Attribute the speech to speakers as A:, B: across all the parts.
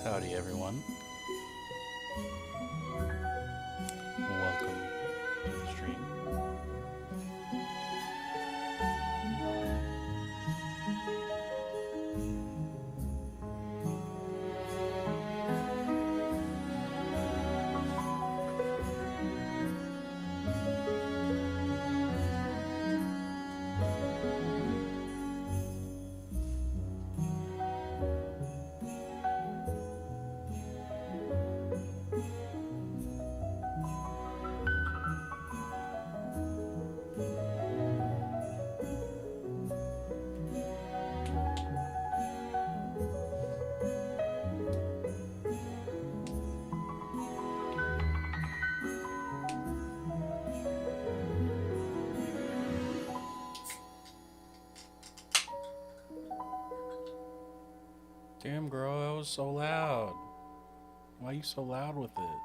A: Howdy, everyone. Welcome to the stream. Damn, girl, that was so loud. Why you so loud with it?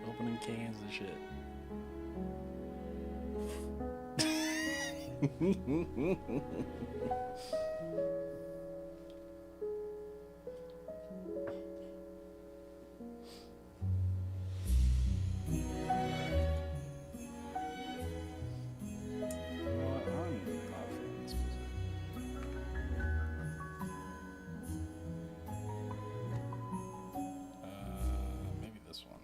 A: Opening cans and shit. Maybe this one.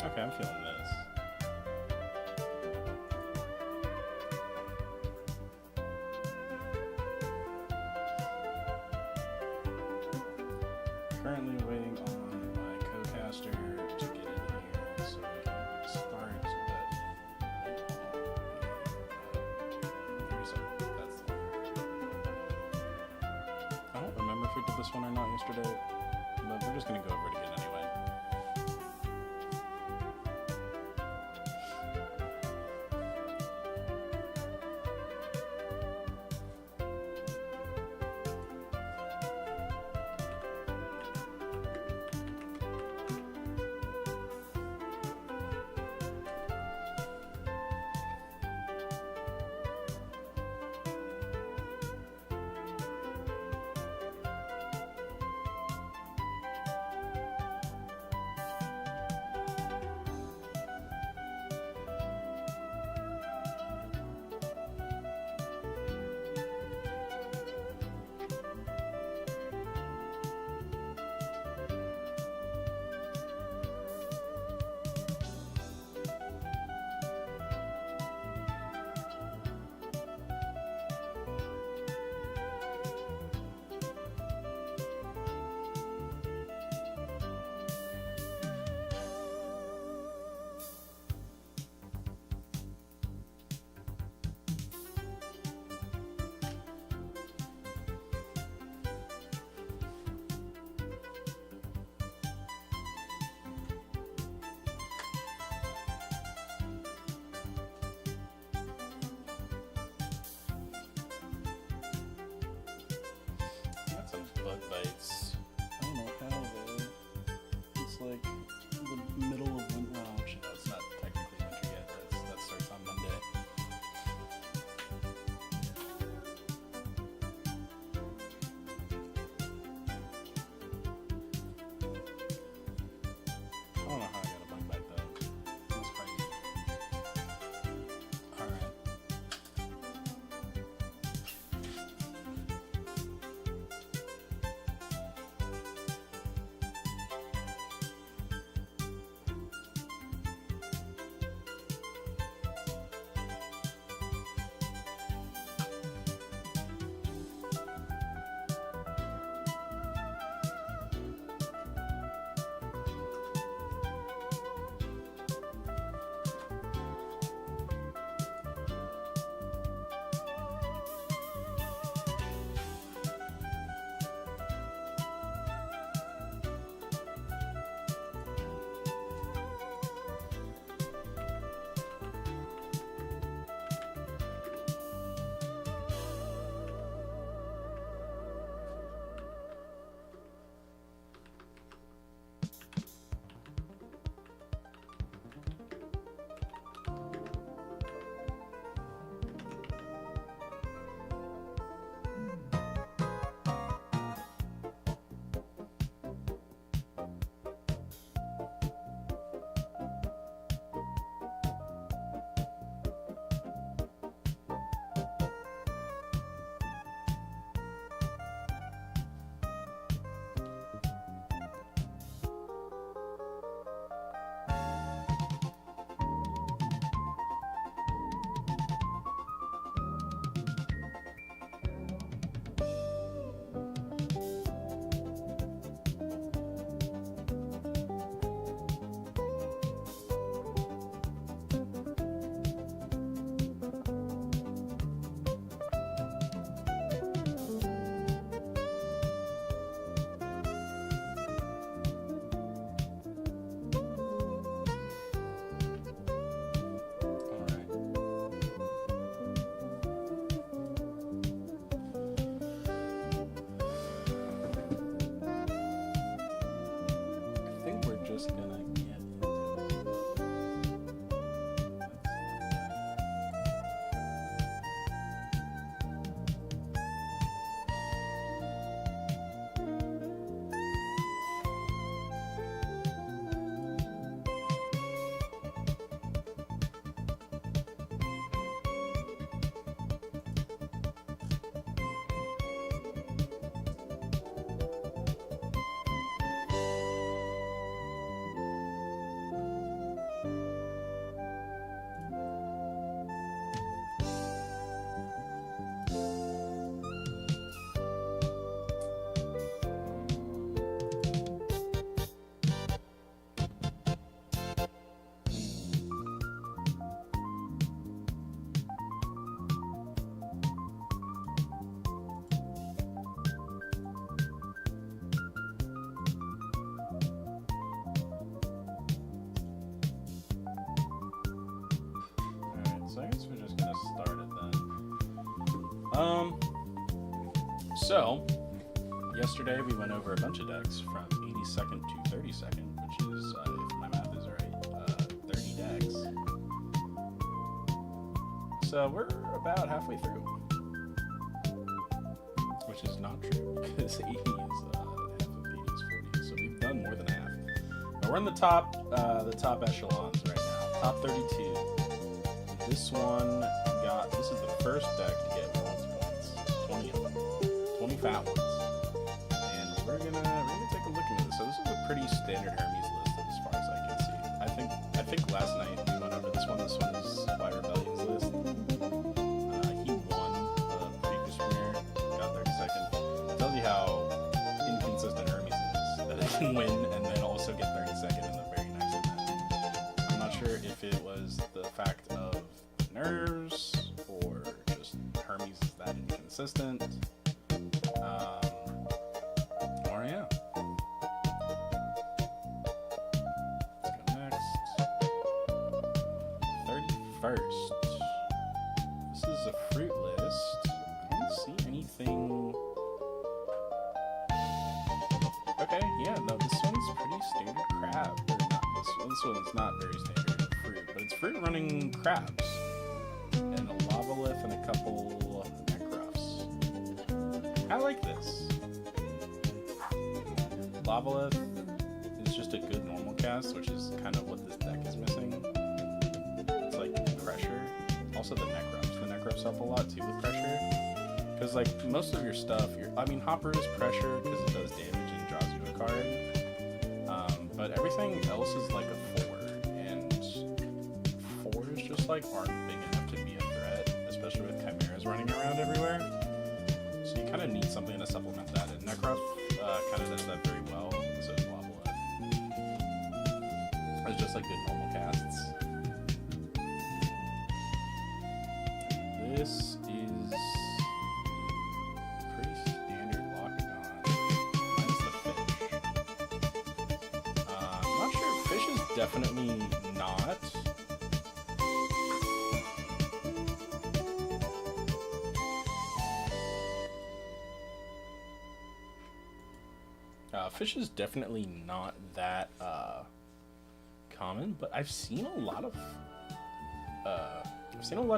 A: Okay, I'm feeling this. Currently waiting on my co-caster to get in here so we can start, but that's the one. I don't remember if we did this one or not yesterday, but we're just gonna go over it again anyway. just gonna get into it. So I guess we're just gonna start it then. So yesterday we went over a bunch of decks from 82nd to 32nd, which is, if my math is right, 30 decks. So we're about halfway through, which is not true because 80 is half of 80 is 40, so we've done more than half. But we're in the top echelons right now, top 32. This one this is the first deck to get world's points, 20 of them, 20 fat ones. And we're gonna take a look into this. So this is a pretty standard Hermes list as far as I can see. I think last night we went over this one. This one is White Rebellion's list. He won the previous premiere, got 32nd. It tells you how inconsistent Hermes is, that it can win and then also get 32nd in the very next event. I'm not sure if it was the fact of nerves or just Hermes is that inconsistent. Or yeah. Let's go next. 31st. This is a fruit list. I don't see anything. Okay, yeah, no, this one's pretty standard crab. Or not, this one's not very standard fruit, but it's fruit running crabs. And a Lavalith and a couple Necruffs. I like this. Lavalith is just a good normal cast, which is kind of what this deck is missing. It's like pressure. Also the Necruffs. The Necruffs help a lot too with pressure. Because like most of your stuff, Hopper is pressure because it does damage and draws you a card. But everything else is like a 4. And 4s just like aren't big enough to be a threat, especially with Chimeras running around everywhere. So you kind of need something to supplement that. And Necruff kind of does that very well. So does Lavalith. It's just like good normal casts. This is pretty standard Locagon, minus the fish. I'm not sure. Fish is definitely not. Fish is definitely not that common, but I've seen a lot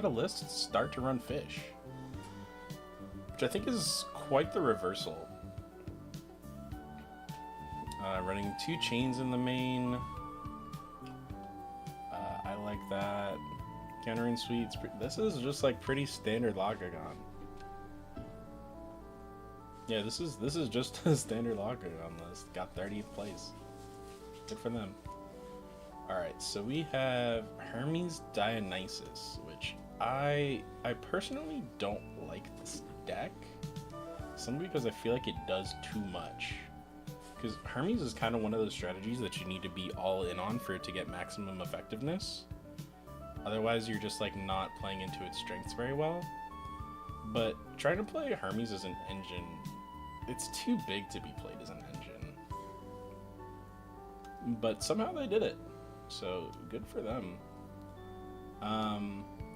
A: of lists start to run fish, which I think is quite the reversal. Running 2 chains in the main. I like that. Countering Sweets. This is just like pretty standard Locagon. Yeah, this is just a standard Locagon list. Got 30th place. Good for them. Alright, so we have Hermes Dionysus, which I personally don't like this deck. Simply because I feel like it does too much. Because Hermes is kind of one of those strategies that you need to be all in on for it to get maximum effectiveness. Otherwise, you're just like not playing into its strengths very well. But trying to play Hermes as an engine, it's too big to be played as an engine. But somehow they did it. So good for them. I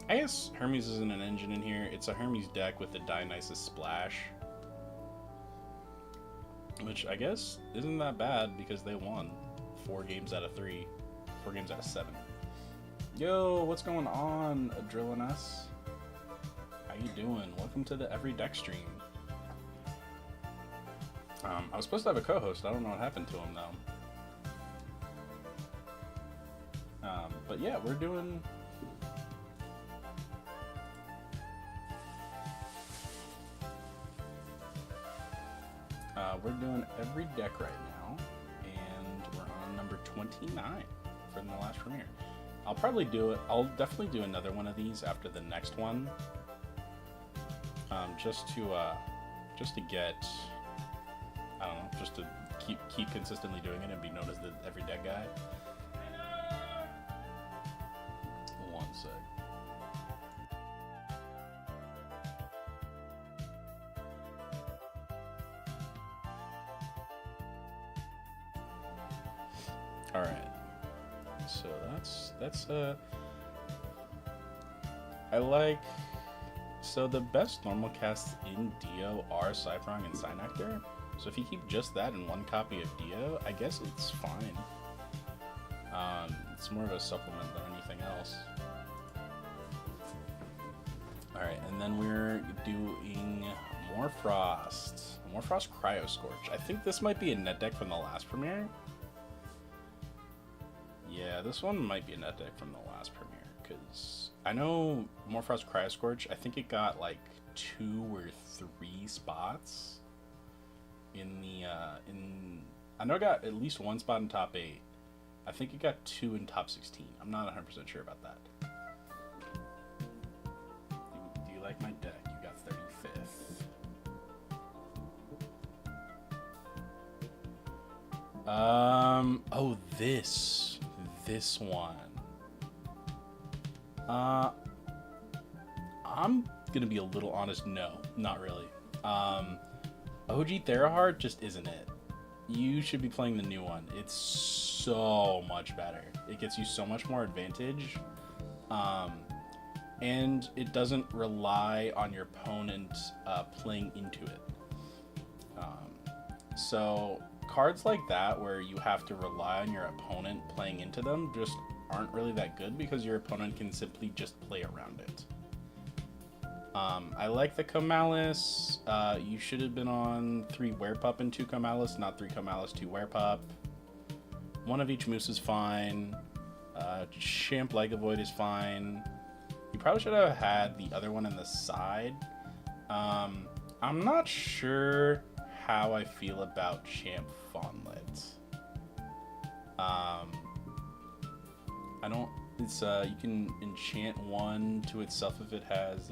A: guess Hermes isn't an engine in here. It's a Hermes deck with the Dionysus Splash. Which I guess isn't that bad because they won 4 games out of 3, 4 games out of 7. Yo, what's going on, Adrilling Us? How you doing? Welcome to the Every Deck stream. I was supposed to have a co-host. I don't know what happened to him though. But yeah, we're doing. We're doing every deck right now, and we're on number 29 from the last premiere. I'll probably do it. I'll definitely do another one of these after the next one, just to get, I don't know, just to keep consistently doing it and be known as the every deck guy. One sec. All right, so that's I like, so the best normal casts in Dio are Cyprong and Synectar. So if you keep just that in one copy of Dio, I guess it's fine. It's more of a supplement than anything else. All right, and then we're doing Morfrost Cryo Scorch. I think this might be a net deck from the last premiere. Yeah, this one might be a net deck from the last premiere, because I know Morfrost Cryo Scorch, I think it got like 2 or 3 spots in the, I know it got at least 1 spot in top 8. I think it got 2 in top 16. I'm not 100% sure about that. Do you like my deck? You got 35th. Oh, this one. I'm gonna be a little honest, no, not really. OG Theraheart just isn't it. You should be playing the new one. It's so much better. It gets you so much more advantage. And it doesn't rely on your opponent playing into it. So cards like that, where you have to rely on your opponent playing into them, just aren't really that good because your opponent can simply just play around it. I like the Comalis. You should have been on 3 Werepup and 2 Comalis, not 3 Comalis, 2 Werepup. 1 of each Moose is fine. Champ Legavoid is fine. You probably should have had the other one on the side. I'm not sure how I feel about Champ Fawnlet. I don't. It's you can enchant 1 to itself if it has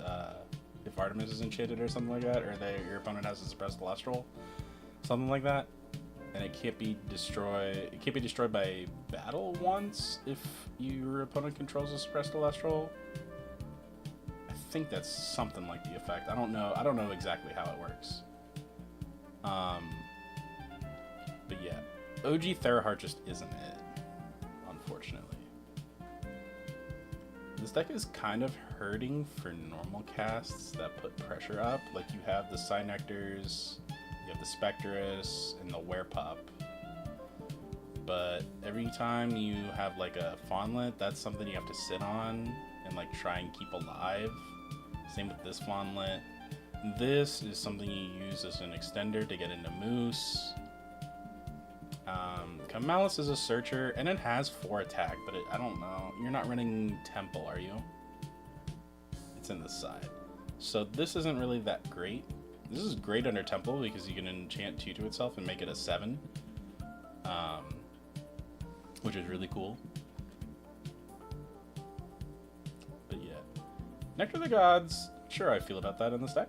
A: if Artemis is enchanted or something like that, or your opponent has a suppressed Elestral, something like that, and it can't be destroyed. It can't be destroyed by battle once if your opponent controls a suppressed Elestral. I think that's something like the effect. I don't know. I don't know exactly how it works. But yeah, OG Theraheart just isn't it, unfortunately. This deck is kind of hurting for normal casts that put pressure up. Like you have the Synectars, you have the Spectrus, and the Werepup. But every time you have like a Fawnlet, that's something you have to sit on and like try and keep alive. Same with this Fawnlet. This is something you use as an extender to get into Moose. Comalis is a searcher, and it has 4 attack, but I don't know. You're not running Temple, are you? It's in the side. So this isn't really that great. This is great under Temple because you can enchant 2 to itself and make it a 7. Which is really cool. But yeah. Nectar of the Gods, sure I feel about that in this deck.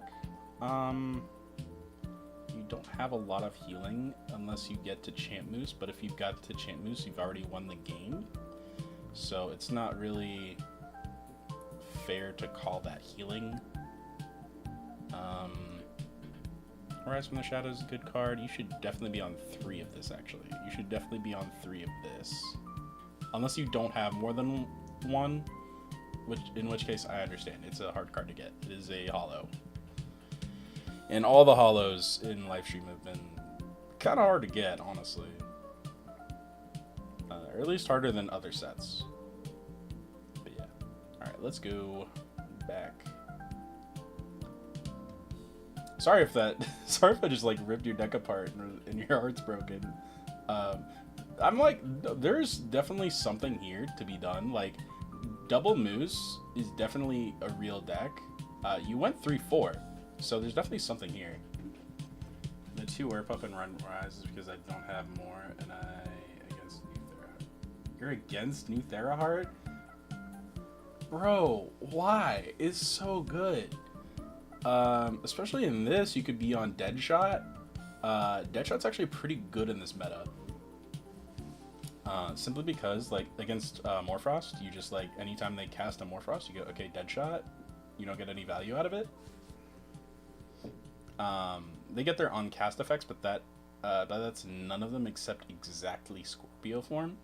A: You don't have a lot of healing unless you get to Champ Moose, but if you've got to Champ Moose, you've already won the game. So it's not really fair to call that healing. Rise from the Shadows is a good card. You should definitely be on 3 of this, actually. You should definitely be on 3 of this. Unless you don't have more than 1, in which case I understand. It's a hard card to get. It is a holo. And all the holos in Livestream have been kind of hard to get, honestly. or at least harder than other sets. But yeah. Alright, let's go back. Sorry if I just like ripped your deck apart and your heart's broken. I'm like, there's definitely something here to be done. Like, Double Moose is definitely a real deck. You went 3-4, so there's definitely something here. The 2 Warp Up and Run Rise is because I don't have more, and against New Theraheart. You're against New Theraheart? Bro, why? It's so good. Especially in this, you could be on Deadshot. Deadshot's actually pretty good in this meta. Simply because, like, against Morfrost, you just, like, anytime they cast a Morfrost, you go, okay, Deadshot. You don't get any value out of it. They get their on-cast effects, but that's none of them except exactly Scorpio form.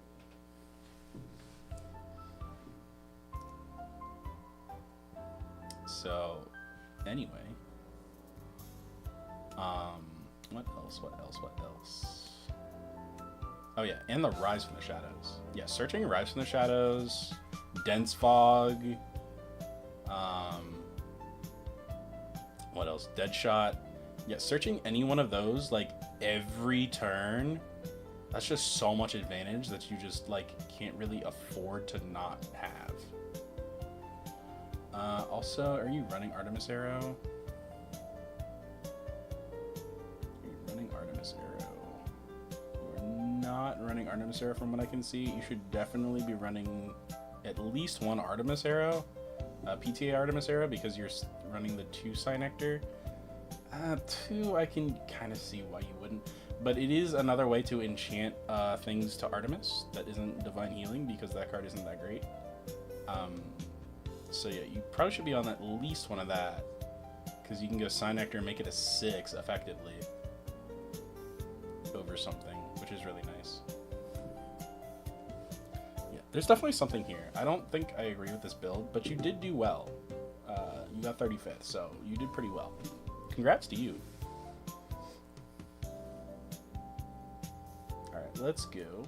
A: So, anyway. What else? Oh yeah, and the Rise from the Shadows. Yeah, searching Rise from the Shadows, Dense Fog, what else? Deadshot. Yeah, searching any one of those, like, every turn, that's just so much advantage that you just, like, can't really afford to not have. Also, are you running Artemis Arrow? Not running Artemis Arrow from what I can see. You should definitely be running at least one Artemis Arrow, PTA Artemis Arrow, because you're running the 2 Cynector. 2, I can kind of see why you wouldn't, but it is another way to enchant things to Artemis that isn't Divine Healing, because that card isn't that great. So yeah, you probably should be on at least one of that, because you can go Cynector and make it a 6 effectively over something, which is really nice. Yeah, there's definitely something here. I don't think I agree with this build, but you did do well. You got 35th, so you did pretty well. Congrats to you. Alright, let's go.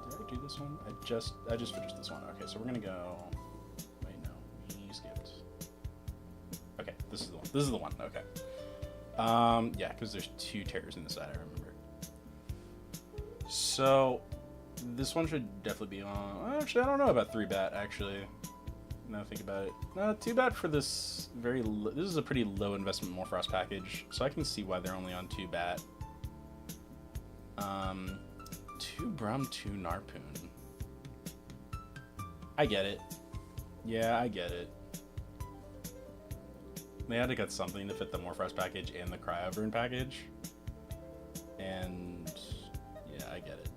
A: Did I do this one? I just finished this one. Okay, so we're gonna go. Wait, no, we skipped. Okay, this is the one. This is the one. Okay. Yeah, because there's 2 terrors in the side. I remember. So this one should definitely be on. Actually, I don't know about 3-bat. Actually, now I think about it. No, 2-bat for this this is a pretty low investment Morfrost package, so I can see why they're only on 2-bat. 2 Brum, 2 Narpoon. I get it. Yeah, I get it. They had to get something to fit the Morfrost package and the Cryoburn package. And yeah, I get it.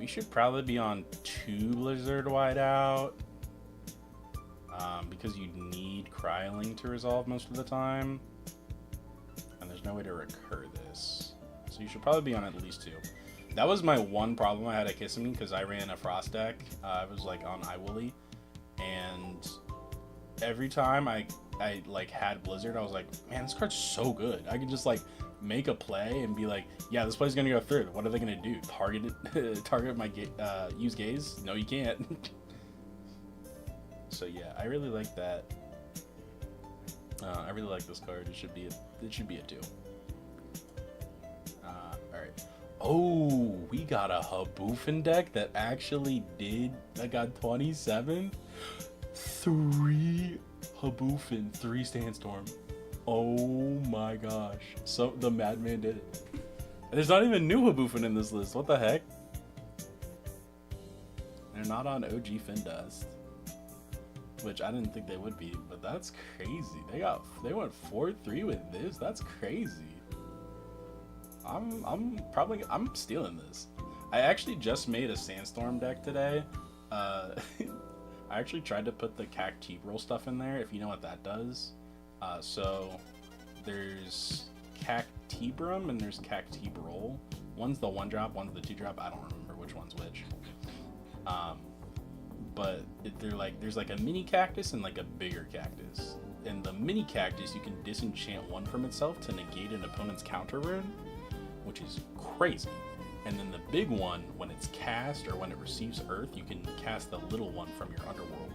A: You should probably be on 2 Blizzard Whiteout. Because you need Cryoling to resolve most of the time. And there's no way to recur this. So you should probably be on at least 2. That was my one problem I had at Kissimmee, because I ran a Frost deck. I was like on iWooly. And every time I like had Blizzard, I was like, man, this card's so good. I could just like make a play and be like, yeah, this play's gonna go through. What are they gonna do? Target it? Target my use gaze? No, you can't. So yeah, I really like that. I really like this card. It should be a 2. All right. Oh, we got a Haboofin deck that actually got 27. 3 Haboofin, 3 Sandstorm. Oh my gosh. So the Madman did it. There's not even new Haboofin in this list. What the heck? They're not on OG Findust. Which I didn't think they would be, but that's crazy. They went 4-3 with this. That's crazy. I'm stealing this. I actually just made a Sandstorm deck today. I actually tried to put the Cactebral stuff in there, if you know what that does. So there's Cactebrum and there's Cactebral. One's the 1-drop, one's the 2-drop. I don't remember which one's which. But there's like a mini cactus and like a bigger cactus. In the mini cactus, you can disenchant one from itself to negate an opponent's counter rune. which is crazy. And then the big one, when it's cast or when it receives Earth, you can cast the little one from your underworld.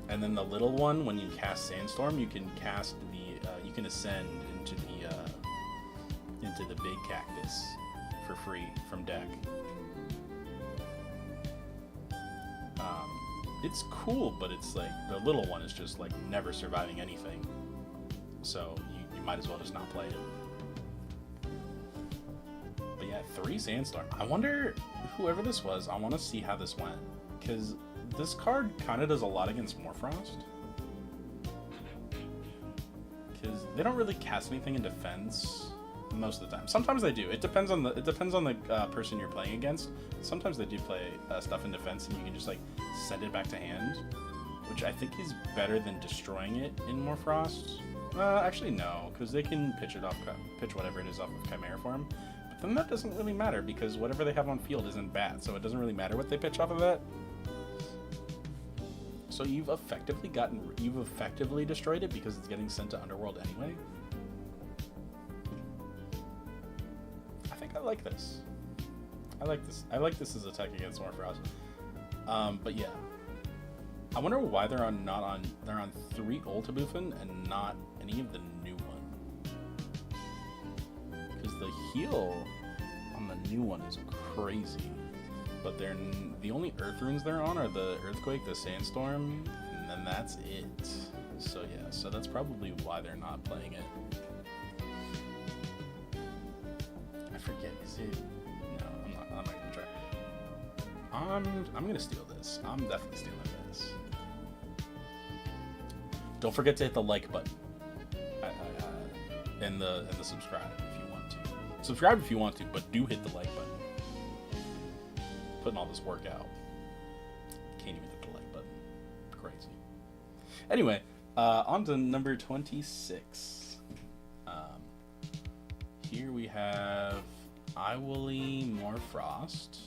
A: And then the little one, when you cast Sandstorm, you can cast the you can ascend into the big cactus for free from deck. It's cool, but it's like the little one is just like never surviving anything. So you might as well just not play it. But yeah, 3 Sandstorm. I wonder, whoever this was, I want to see how this went. Because this card kind of does a lot against Morfrost. Because they don't really cast anything in defense most of the time. Sometimes they do. It depends on the person you're playing against. Sometimes they do play stuff in defense, and you can just like send it back to hand, which I think is better than destroying it in Morfrost. Actually, no, because they can pitch whatever it is off of Chimera form. But then that doesn't really matter because whatever they have on field isn't bad, so it doesn't really matter what they pitch off of that. So you've effectively destroyed it because it's getting sent to Underworld anyway. I think I like this. I like this as a tech against Morfrost. But yeah, I wonder why they're on 3 Ultibuffen and not any of the new one. Because the heal on the new one is crazy. But the only Earth runes they're on are the Earthquake, the Sandstorm, and then that's it. So yeah, so that's probably why they're not playing it. I forget, is it? No, I'm not gonna try. I'm gonna steal this. I'm definitely stealing this. Don't forget to hit the like button. And the subscribe if you want to. Subscribe if you want to, but do hit the like button. Putting all this work out. Can't even hit the like button. Crazy. Anyway, on to number 26. Here we have Iwilly Morfrost.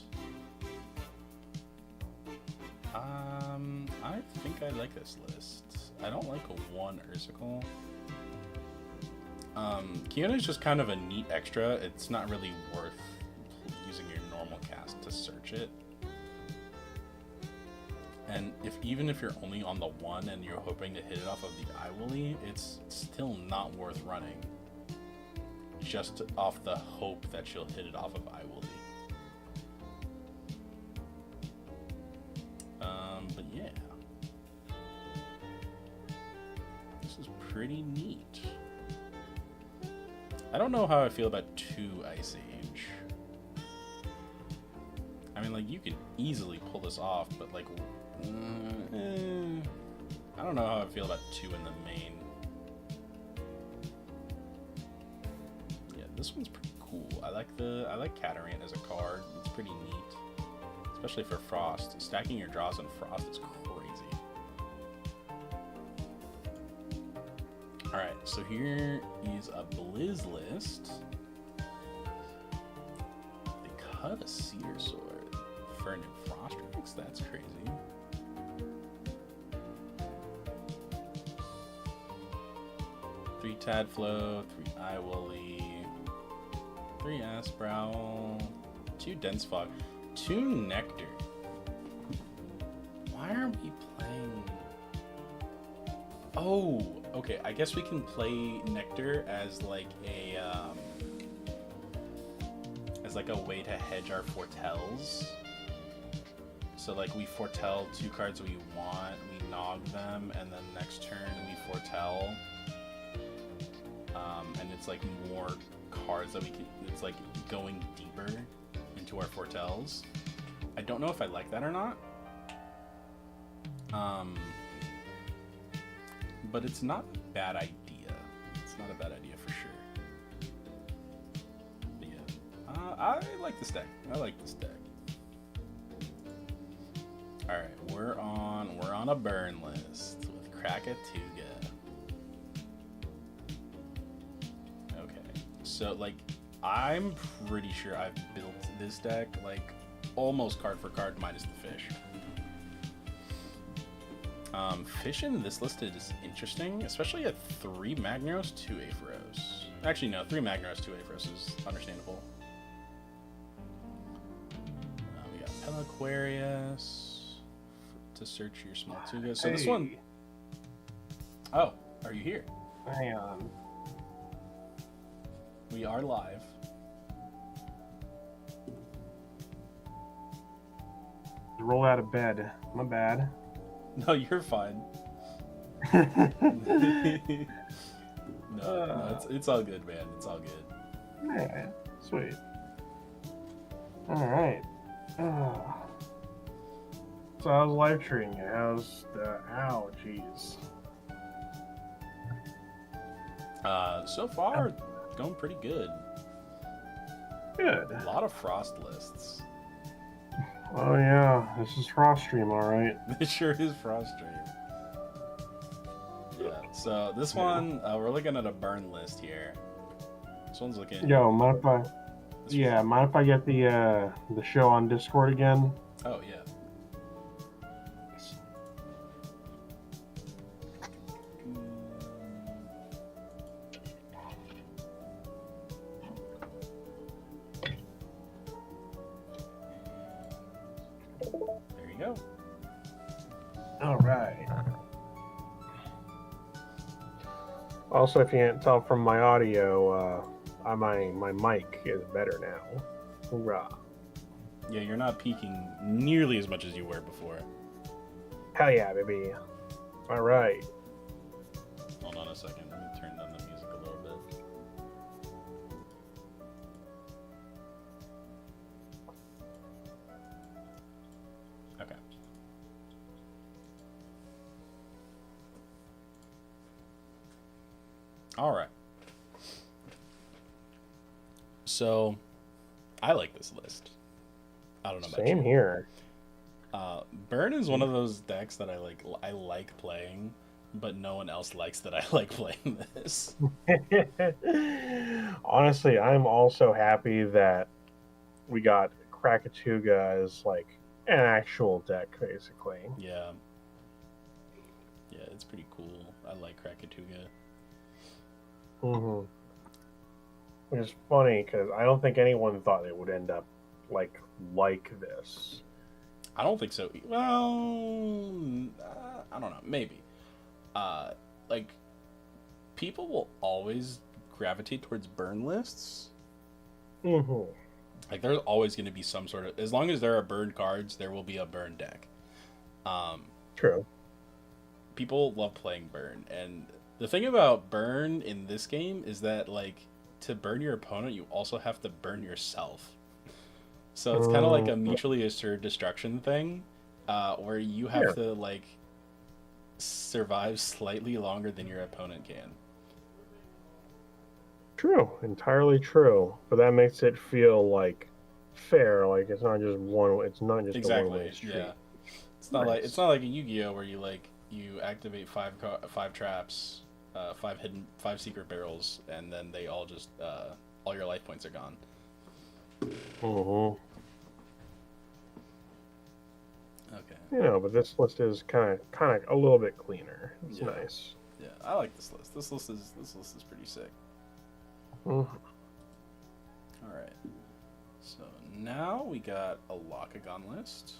A: I think I like this list. I don't like a 1 Ursical. Kiona is just kind of a neat extra. It's not really worth using your normal cast to search it. And even if you're only on the 1 and you're hoping to hit it off of the Iwilly, it's still not worth running. Just off the hope that you'll hit it off of Iwilly. But yeah. This is pretty neat. I don't know how I feel about 2 Ice Age. I mean, like, you could easily pull this off, but, like, I don't know how I feel about 2 in the main. Yeah, this one's pretty cool. I like Catarant as a card. It's pretty neat, especially for Frost. Stacking your draws in Frost is crazy. All right, so here is a Blizz list. They cut a Cedar Sword. Fern and Frostrix, that's crazy. Three Tadflow, 3 Iwilly, 3 Asprowl, 2 Dense Fog, 2 Nectar. Why are we playing? Oh, okay. I guess we can play Nectar as like a way to hedge our foretells. So like we foretell 2 cards we want, we nog them, and then next turn we foretell. And it's like more cards that we can, it's like going deeper into our foretells. I don't know if I like that or not. But it's not a bad idea. It's not a bad idea for sure. But yeah, I like this deck. Alright, we're on a burn list with Krakatuga. Okay, so like I'm pretty sure I've built this deck like almost card for card minus the fish. Fish in this list is interesting, especially at 3 Magneros, 2 Aetheros. Actually, no. 3 Magnaros, 2 Aphros is understandable. We got Pelaquarius to search your small Tuga. So this one... Oh, are you here?
B: Hang on.
A: We are live.
B: Roll out of bed. My bad.
A: No, you're fine. No, it's all good, man. It's all good.
B: Yeah, sweet. All right. So how's life treating you? How's the... Ow, jeez.
A: So far, going pretty good.
B: Good.
A: A lot of frost lists.
B: Oh yeah, this is Frost Stream, all right.
A: This sure is Frost Stream. Yeah, so this one, we're looking at a burn list here. This one's looking...
B: Yo, mind if I get the show on Discord again?
A: Oh, yeah. There you go.
B: All right. Also, if you can't tell from my audio, my mic is better now. Hoorah.
A: Yeah, you're not peaking nearly as much as you were before.
B: Hell yeah, baby. All right.
A: Hold on a second. Let me turn down the music a little bit. Okay. All right. So, I like this list. I don't know about
B: Same
A: you.
B: here.
A: Burn is one of those decks that I like playing, but no one else likes that I like playing this.
B: Honestly, I'm also happy that we got Krakatuga as like an actual deck, basically.
A: Yeah. Yeah, it's pretty cool. I like Krakatuga.
B: Mm-hmm. Which is funny because I don't think anyone thought it would end up like this.
A: I don't think so. Well, I don't know. Maybe. Like, people will always gravitate towards burn lists.
B: Mm-hmm.
A: Like, there's always going to be some sort of... As long as there are burn cards, there will be a burn deck.
B: True.
A: People love playing burn. And the thing about burn in this game is that, like, to burn your opponent, you also have to burn yourself. So it's kind of like a mutually assured destruction thing, where you have to, like, survive slightly longer than your opponent can.
B: True, entirely true. But that makes it feel like fair. Like it's not just one. It's not just a one-way street.
A: Yeah. It's not like a Yu-Gi-Oh where you activate five traps, 5 secret barrels, and then they all just all your life points are gone.
B: Mm-hmm.
A: Okay.
B: You know, but this list is kind of a little bit cleaner. It's nice.
A: Yeah, I like this list. This list is pretty sick.
B: Mm-hmm.
A: All right. So now we got a Lockagon list.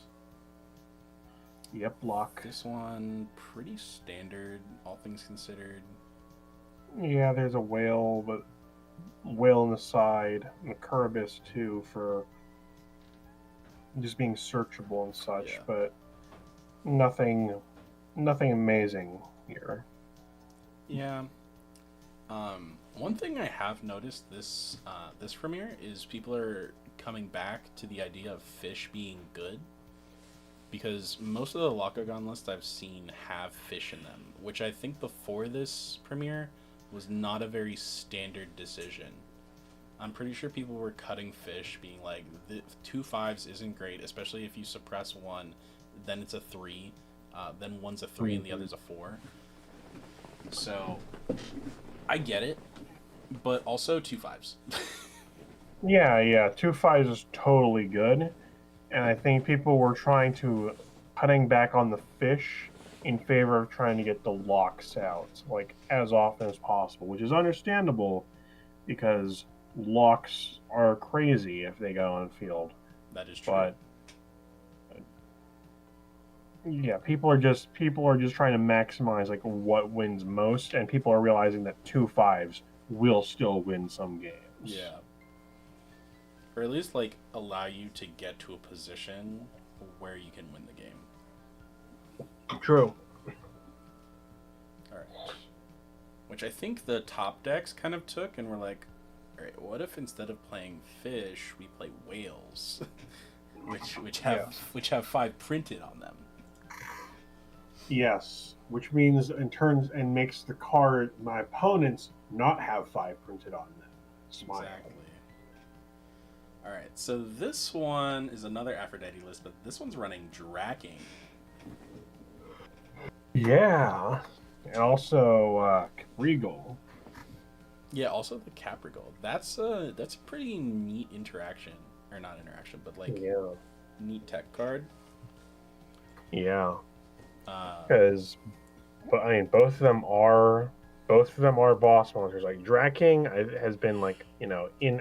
B: Yep, lock.
A: This one pretty standard, all things considered.
B: Yeah, there's a whale, but whale on the side, and a Curibus too for just being searchable and such, but nothing amazing here.
A: Yeah. One thing I have noticed this premiere is people are coming back to the idea of fish being good, because most of the Lockagon lists I've seen have fish in them, which I think before this premiere was not a very standard decision. I'm pretty sure people were cutting fish, being like, 2 5s isn't great, especially if you suppress one, then it's a 3, then one's a 3 and the other's a 4. So, I get it, but also 2 5s.
B: Yeah, 2 5s is totally good, and I think people were cutting back on the fish in favor of trying to get the locks out, like, as often as possible, which is understandable, because locks are crazy if they go on field.
A: That is true.
B: But yeah, people are just trying to maximize like what wins most, and people are realizing that 2 5s will still win some games.
A: Yeah. Or at least like allow you to get to a position where you can win the game.
B: True.
A: Alright. Which I think the top decks kind of took and were like, alright, what if instead of playing fish, we play whales? which have 5 printed on them.
B: Yes, which means in turns and makes the card my opponents not have 5 printed on them. Smile.
A: Exactly. Alright, so this one is another Aphrodite list, but this one's running Draking.
B: Yeah, and also Regal.
A: Yeah, also the Caprigal. That's a pretty neat interaction, or not interaction, but like neat tech card.
B: Yeah, because, but I mean, both of them are boss monsters. Like Draking has been like in,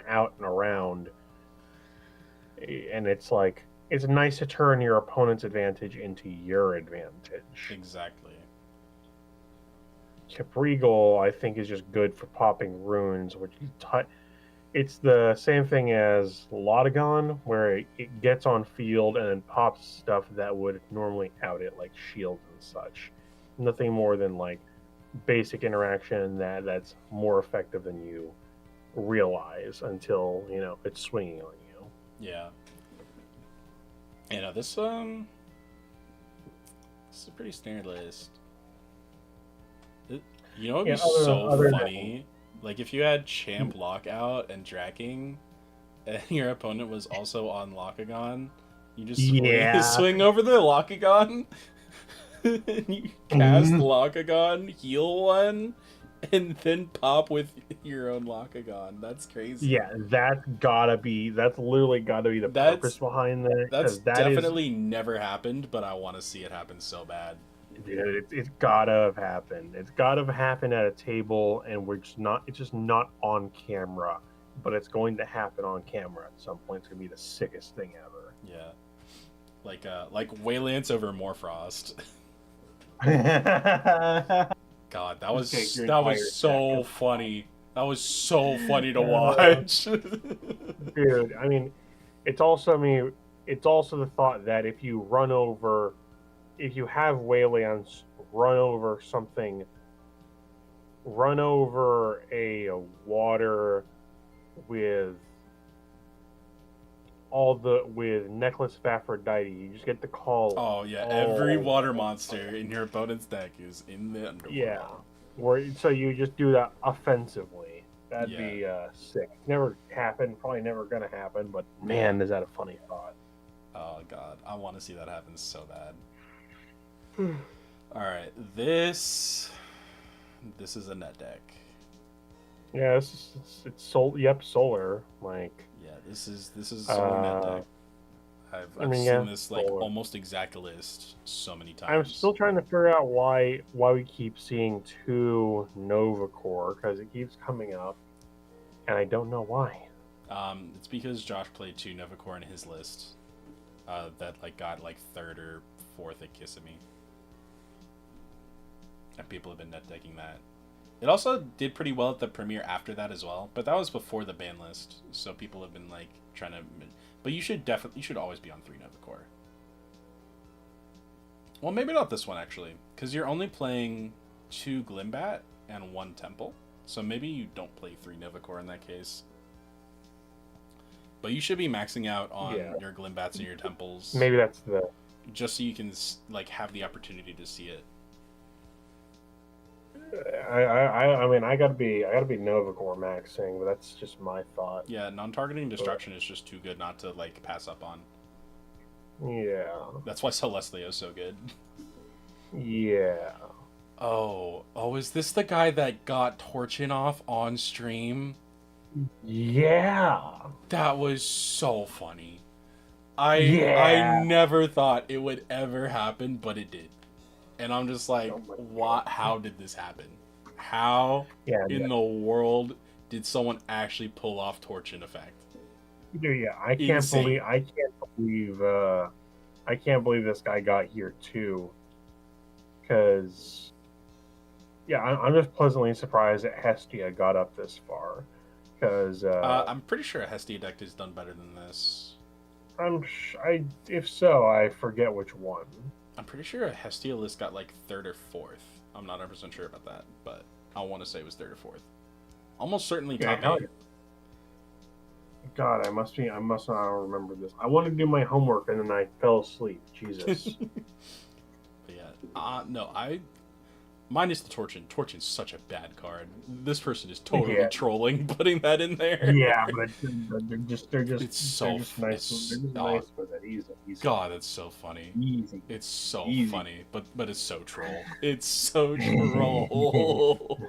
B: out, and around, and it's like it's nice to turn your opponent's advantage into your advantage.
A: Exactly.
B: Caprigal, I think, is just good for popping runes, which it's the same thing as Lotagon, where it gets on field and then pops stuff that would normally out it, like shields and such. Nothing more than like basic interaction that's more effective than you realize until it's swinging on you.
A: Yeah. This is a pretty standard list. You know, it'd be so funny. Like if you had Champ Lockout and Draking, and your opponent was also on Locagon, you just swing over the Locagon, and you cast Locagon, heal one, and then pop with your own Locagon. That's crazy.
B: Yeah, that's literally gotta be the purpose behind that.
A: That's definitely never happened, but I want to see it happen so bad.
B: Dude, it's gotta have happened. It's gotta have happened at a table, and it's just not on camera. But it's going to happen on camera at some point. It's gonna be the sickest thing ever.
A: Yeah, like Waylance over Morfrost. God, that was so funny. That was so funny to watch.
B: Dude, I mean, it's also the thought that if you have Waylance run over a water with Necklace of Aphrodite, you just get to call.
A: Oh yeah, every water monster in your opponent's deck is in the underworld.
B: Yeah, so you just do that offensively. That'd be sick. Never happened. Probably never gonna happen. But man, is that a funny thought?
A: Oh god, I want to see that happen so bad. All right, this is a net deck.
B: Yeah, it's solar. Like
A: this is solar net deck. I've seen this like solar. Almost exact list so many times.
B: I'm still trying to figure out why we keep seeing 2 Nova Core, because it keeps coming up, and I don't know why.
A: It's because Josh played 2 Nova Core in his list. That got 3rd or 4th at Kissimmee. And people have been net decking that. It also did pretty well at the premiere after that as well, but that was before the ban list, so people have been trying to. But you should always be on 3 Nova Core. Well, maybe not this one actually, because you're only playing 2 Glimbat and 1 Temple, so maybe you don't play 3 Nova Core in that case. But you should be maxing out on your Glimbats and your Temples.
B: Maybe that's
A: just so you can have the opportunity to see it.
B: I mean, I gotta be Nova Core maxing, but that's just my thought.
A: Yeah, non-targeting destruction is just too good not to pass up on.
B: Yeah.
A: That's why Celestlio's so good.
B: Yeah.
A: Oh, is this the guy that got Torchin off on stream?
B: Yeah.
A: That was so funny. I never thought it would ever happen, but it did. And I'm just like, what? How did this happen? How in the world did someone actually pull off torch in effect?
B: Dude, yeah, I can't
A: Insane.
B: believe this guy got here too. Because yeah, I'm just pleasantly surprised that Hestia got up this far. Because
A: I'm pretty sure a Hestia deck has done better than this.
B: if so, I forget which one.
A: I'm pretty sure a Hestia list got like third or fourth. I'm not 100% sure about that, but I want to say it was third or fourth. Almost certainly
B: Yeah,
A: top
B: hell
A: 8.
B: yeah. God, I must not remember this. I wanted to do my homework and then I fell asleep. Jesus.
A: But yeah, no, minus the Torchin. Torchin's such a bad card. This person is totally
B: Yeah.
A: trolling putting that in there.
B: Yeah, but they're just
A: It's
B: they're just nice. They're just nice with it. Easy.
A: God, that's so funny.
B: Easy.
A: It's so
B: Easy.
A: funny, but it's so troll. It's so troll.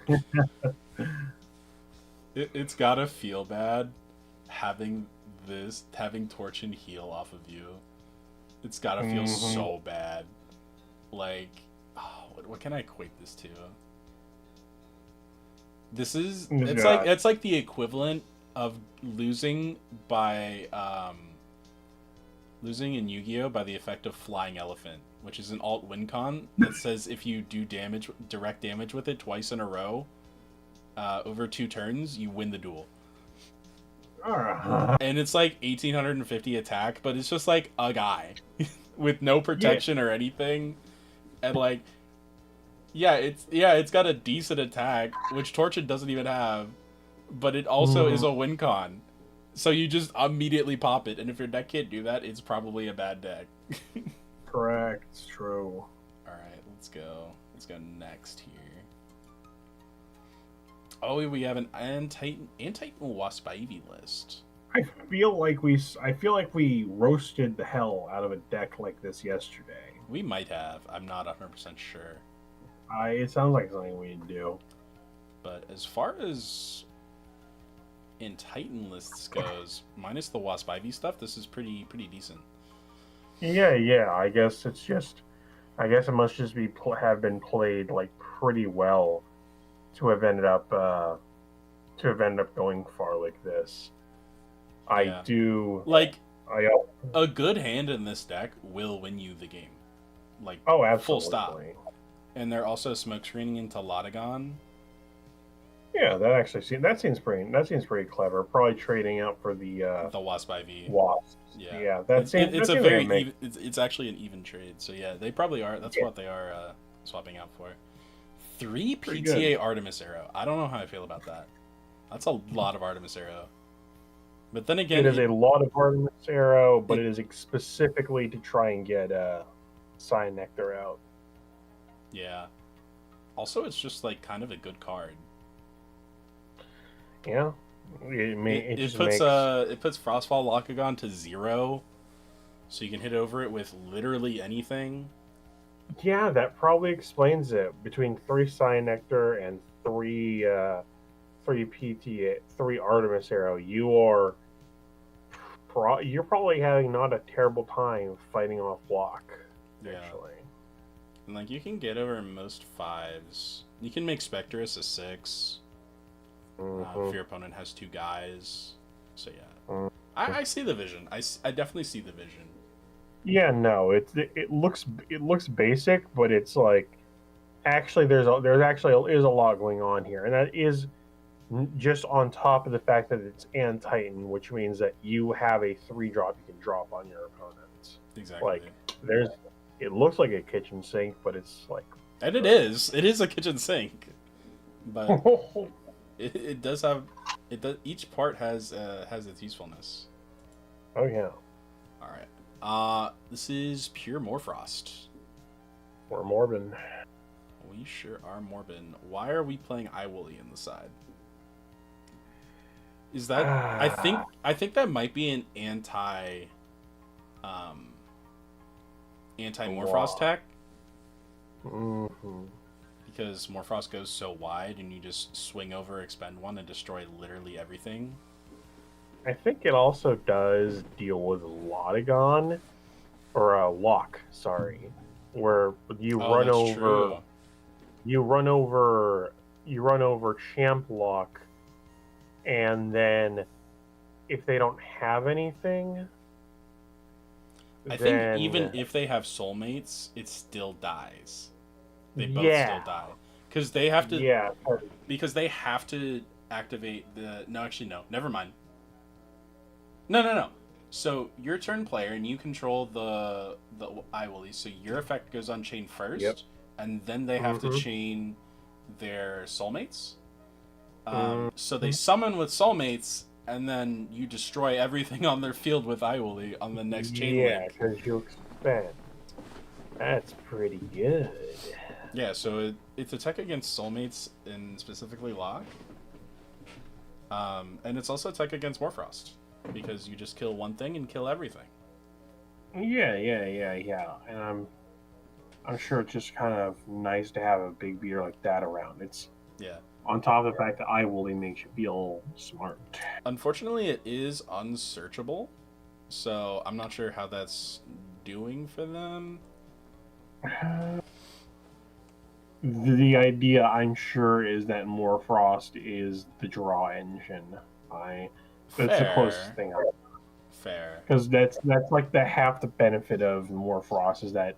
A: It's gotta feel bad having Torchin heal off of you. It's gotta feel so bad. Like, oh, what can I equate this to? It's like the equivalent of losing in Yu-Gi-Oh by the effect of Flying Elephant, which is an alt win con that says if you do direct damage with it twice in a row, over 2 turns, you win the duel. And it's like 1850 attack, but it's just like a guy with no protection or anything, and like, it's got a decent attack, which Torchin doesn't even have, but it also is a win con. So you just immediately pop it, and if your deck can't do that, it's probably a bad deck.
B: Correct. It's true.
A: Alright, let's go. Let's go next here. Oh, we have an Antitan Wasp Ivy list.
B: I feel like we roasted the hell out of a deck like this yesterday.
A: We might have. I'm not 100% sure.
B: It sounds like something we'd do.
A: But as far as in Titan lists goes, minus the Wasp Ivy stuff, this is pretty decent.
B: Yeah. I guess it must just have been played like pretty well to have ended up going far like this.
A: Yeah. A good hand in this deck will win you the game. Like,
B: absolutely.
A: Full stop. And they're also smoke screening into Lotagon.
B: Yeah, that seems pretty clever. Probably trading out for the
A: Wasp Ivy.
B: Wasps.
A: Yeah, it's actually an even trade. So yeah, they probably are. That's what they are swapping out for. 3 PTA Artemis Arrow. I don't know how I feel about that. That's a lot of Artemis Arrow. But then again,
B: it is a lot of Artemis Arrow, but it is specifically to try and get Cyan Nectar out.
A: Yeah. Also, it's just like kind of a good card.
B: Yeah.
A: It puts Frostfall Locagon to 0, so you can hit over it with literally anything.
B: Yeah, that probably explains it. Between 3 Cyan Nectar and 3 Artemis Arrow, you're probably having not a terrible time fighting off block. Actually,
A: and like you can get over most 5s. You can make Spectrus a 6. If your opponent has 2 guys. So yeah, I see the vision. I definitely see the vision.
B: Yeah, no, it looks basic, but it's like actually there's a lot going on here, and that is just on top of the fact that it's Antitan, which means that you have a 3-drop you can drop on your opponents.
A: Exactly.
B: Like it looks like a kitchen sink, but it's like,
A: and it is a kitchen sink, but it does have each part has its usefulness.
B: Oh yeah.
A: All right. This is pure Morfrost.
B: Or Morbin.
A: We sure are Morbin. Why are we playing Iwooly in the side? Is that I think that might be an anti Morfrost tech. Because Morfrost goes so wide and you just swing over, expend 1, and destroy literally everything.
B: I think it also does deal with Lotagon, or Lock, sorry, where you run over Champ Lock and then if they don't have anything,
A: I think
B: then
A: even if they have soulmates, it still dies. They both still
B: yeah,
A: die because they have to
B: yeah,
A: activate the. No, actually, no. Never mind. No, no, no. So your turn player, and you control the Iwillies. So your effect goes on chain
B: yep,
A: first, and then they have to
B: mm-hmm,
A: chain their soulmates. So they
B: mm-hmm.
A: summon with soulmates, and then you destroy everything on their field with Iwilly on the next chain
B: Yeah,
A: link.
B: because you expand. That's pretty good.
A: Yeah, so it's attack against soulmates and specifically lock. And it's also attack against Warfrost because you just kill one thing and kill everything.
B: Yeah. And I'm sure it's just kind of nice to have a big beater like that around. It's
A: Yeah.
B: on top of the fact that Iwilly makes you feel smart.
A: Unfortunately, it is unsearchable, so I'm not sure how that's doing for them.
B: The idea, I'm sure, is that Morfrost is the draw engine. I That's the closest
A: Fair.
B: thing,
A: Fair.
B: because that's like the half the benefit of Morfrost is that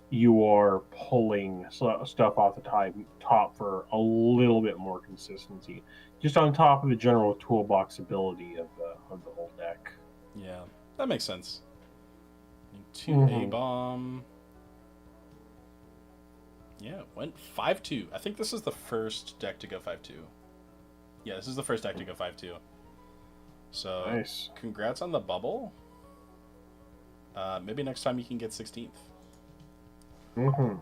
B: you are pulling stuff off the top for a little bit more consistency, just on top of the general toolbox ability of the whole deck.
A: Yeah, that makes sense. Two A
B: Mm-hmm.
A: bomb. Yeah, went 5-2. I think this is the first deck to go 5-2. Yeah, this is the first deck to go 5-2. So,
B: Nice.
A: congrats on the bubble. Maybe next time you can get 16th.
B: Mm-hmm.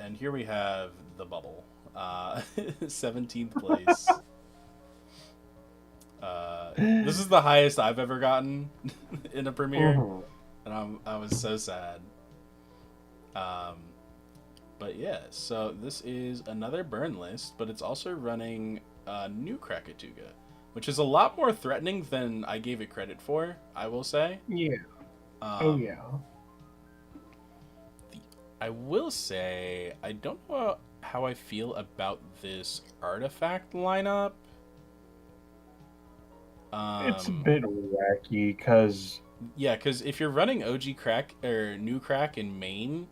A: And here we have the bubble. 17th place. This is the highest I've ever gotten in a premiere,
B: Mm-hmm.
A: and I was so sad. But yeah, so this is another burn list, but it's also running new Krakatuga, which is a lot more threatening than I gave it credit for, I will say.
B: Yeah. Oh
A: Um,
B: yeah.
A: I will say, I don't know how I feel about this artifact lineup.
B: It's a
A: Um,
B: bit wacky because
A: yeah, because if you're running OG Crack or new Crack in main,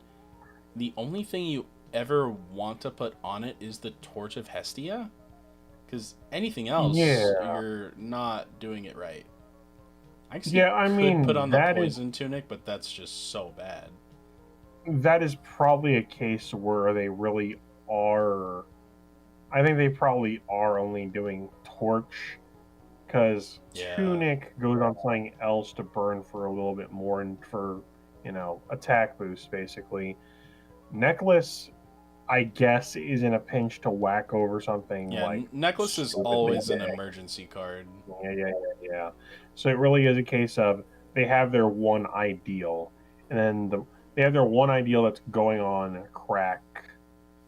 A: the only thing you ever want to put on it is the Torch of Hestia. Because anything else,
B: yeah,
A: you're not doing it right. I guess you
B: yeah. I
A: could put
B: mean
A: on the Poison Tunic, but that's just so bad.
B: that is probably a case where they really are. I think they probably are only doing torch because
A: Yeah,
B: tunic goes on something else to burn for a little bit more and for attack boost basically. Necklace, I guess, is in a pinch to whack over something
A: yeah.
B: like
A: Necklace is
B: stupidly
A: always an
B: big.
A: emergency card.
B: Yeah. So it really is a case of they have their one ideal, and then they have their one ideal that's going on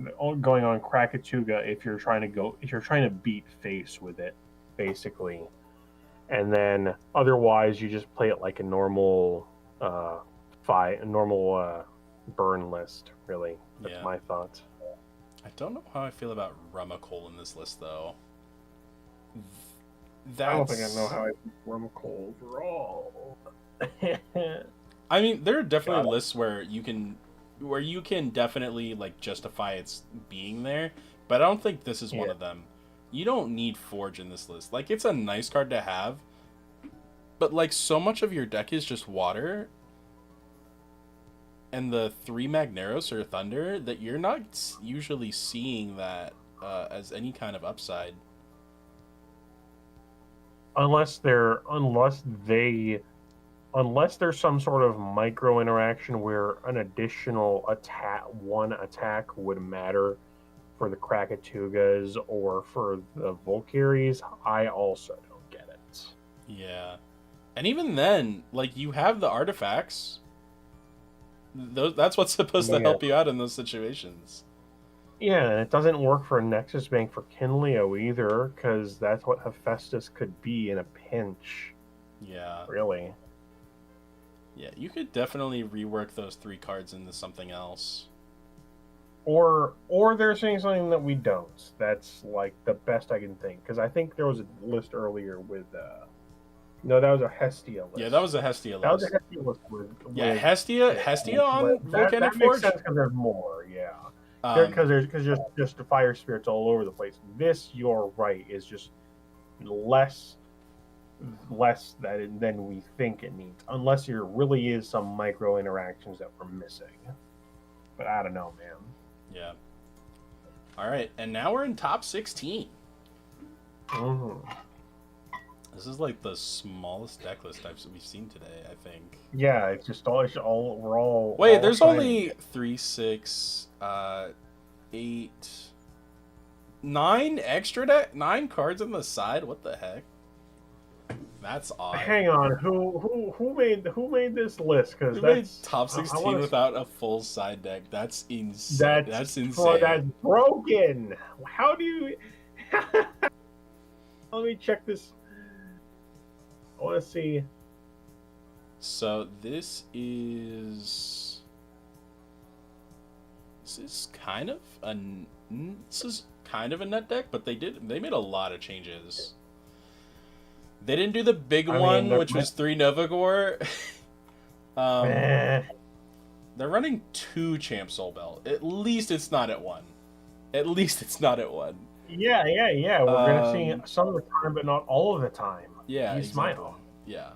B: Krakatuga if you're trying to beat face with it, basically, and then otherwise you just play it like a normal burn list. Really, that's
A: Yeah.
B: my thought.
A: I don't know how I feel about Rumacol in this list, though.
B: I don't think I know
A: That's.
B: how I Rumacol overall.
A: I mean, there are definitely
B: God.
A: lists where you can definitely like justify its being there, but I don't think this is one
B: Yeah.
A: of them. You don't need Forge in this list. Like, it's a nice card to have, but like so much of your deck is just water, and the 3 Magneros or Thunder that you're not usually seeing that as any kind of upside.
B: unless they're unless there's some sort of micro interaction where an additional one attack would matter for the Krakatugas or for the Volcaries, I also don't get it.
A: Yeah, and even then, like, you have the artifacts. That's what's supposed to
B: Yeah,
A: help you out in those situations.
B: yeah, and it doesn't work for Nexus Bank for Kinleo either, because that's what Hephaestus could be in a pinch,
A: Yeah.
B: really.
A: Yeah, you could definitely rework those 3 cards into something else.
B: or they're saying something that we don't. That's like the best I can think, because I think there was a list earlier with no, that was a Hestia list.
A: Yeah, that was a Hestia
B: That was
A: list.
B: a Hestia list
A: Yeah, Hestia on Volcanic
B: that makes
A: Forge.
B: sense because there's more, yeah. Because there's just the fire spirits all over the place. This, you're right, is just less than we think it needs, unless there really is some micro interactions that we're missing. But I don't know, man.
A: Yeah. All right, and now we're in top 16.
B: Mm-hmm.
A: This is like the smallest deck list we've seen today, I think.
B: Yeah, it's all we're all.
A: Wait,
B: all
A: there's
B: signing.
A: only 3, 6, 8, 9 9 cards on the side. What the heck? That's odd.
B: Hang on, who made this list? Because
A: we made top 16 without a full side deck. That's insane. That's insane.
B: That's broken. How do you? Let me check this. I want to see.
A: So this is kind of a nut deck, but they made a lot of changes. They didn't do the big one, which was 3 Novagore. They're running 2 Champ Soul Belt. At least it's not at 1. Yeah.
B: We're gonna see some of the time, but not all of the time.
A: Yeah,
B: exactly. Smile.
A: Yeah.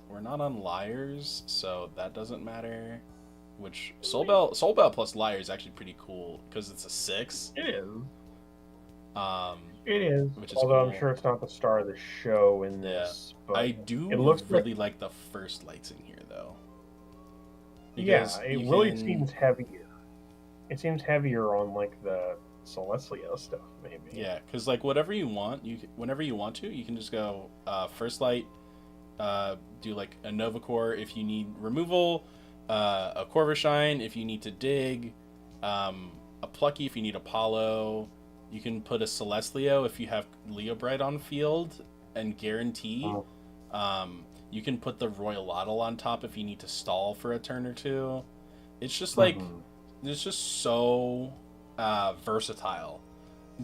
A: We're not on Liars, so that doesn't matter. Which Soul Belt plus Liar is actually pretty cool because it's a 6.
B: It is.
A: It
B: is.
A: Which is
B: although
A: cool.
B: I'm sure it's not the star of the show in this.
A: Yeah.
B: But
A: I do really like the first lights in here, though.
B: Because it really seems heavier. It seems heavier on like the Celestia stuff, maybe.
A: Yeah, because like whenever you want to, you can just go first light, do like a Nova Core if you need removal, a Corvashine if you need to dig, a Plucky if you need Apollo. You can put a Celestleo if you have Leo Bright on field and guarantee. You can put the Royal Ottle on top if you need to stall for a turn or two. It's just like it's just so versatile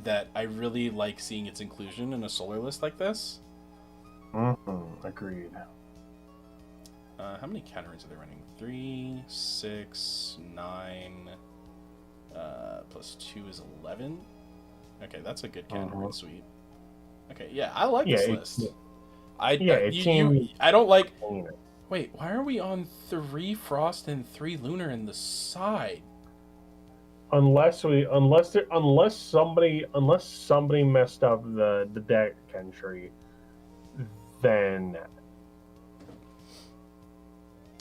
A: that I really like seeing its inclusion in a solar list like this.
B: Agreed.
A: How many counterings are they running? 3, 6, 9, plus 2 is 11. Okay, that's a good counter suite. Okay, yeah, I like this list. I don't like. Wait, why are we on 3 Frost and 3 Lunar in the side?
B: Unless somebody messed up the deck entry, then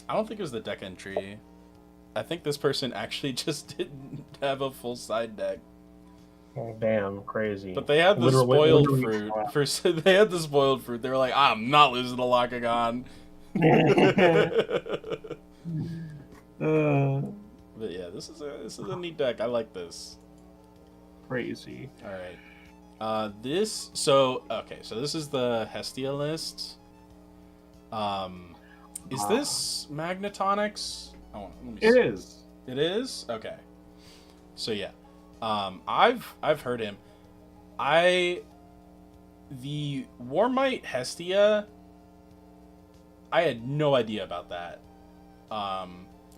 A: I don't think it was the deck entry. I think this person actually just didn't have a full side deck.
B: Oh, damn, crazy.
A: But they had the spoiled fruit. They had the spoiled fruit. They were like, I'm not losing to Lakagon. But yeah, this is a neat deck. I like this.
B: Crazy.
A: All right. This is the Hestia list. Is this Magnetonics? Oh, let me see.
B: It is.
A: It is? Okay. So yeah. I've heard him. The Warmite Hestia, I had no idea about that. Well,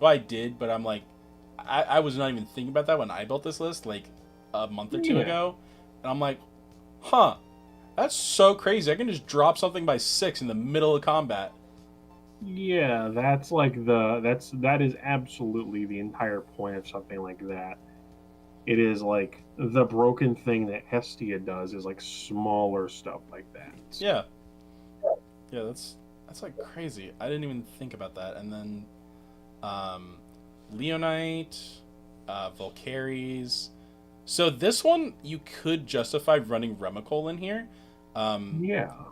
A: I did, but I'm like, I was not even thinking about that when I built this list like a month or two ago, and I'm like, huh, that's so crazy. I can just drop something by 6 in the middle of combat.
B: Yeah, that's like that is absolutely the entire point of something like that. It is like the broken thing that Hestia does is like smaller stuff like that.
A: Yeah. Yeah, that's like crazy. I didn't even think about that. And then Leonite, Volcaries. So this one you could justify running Remicole in here.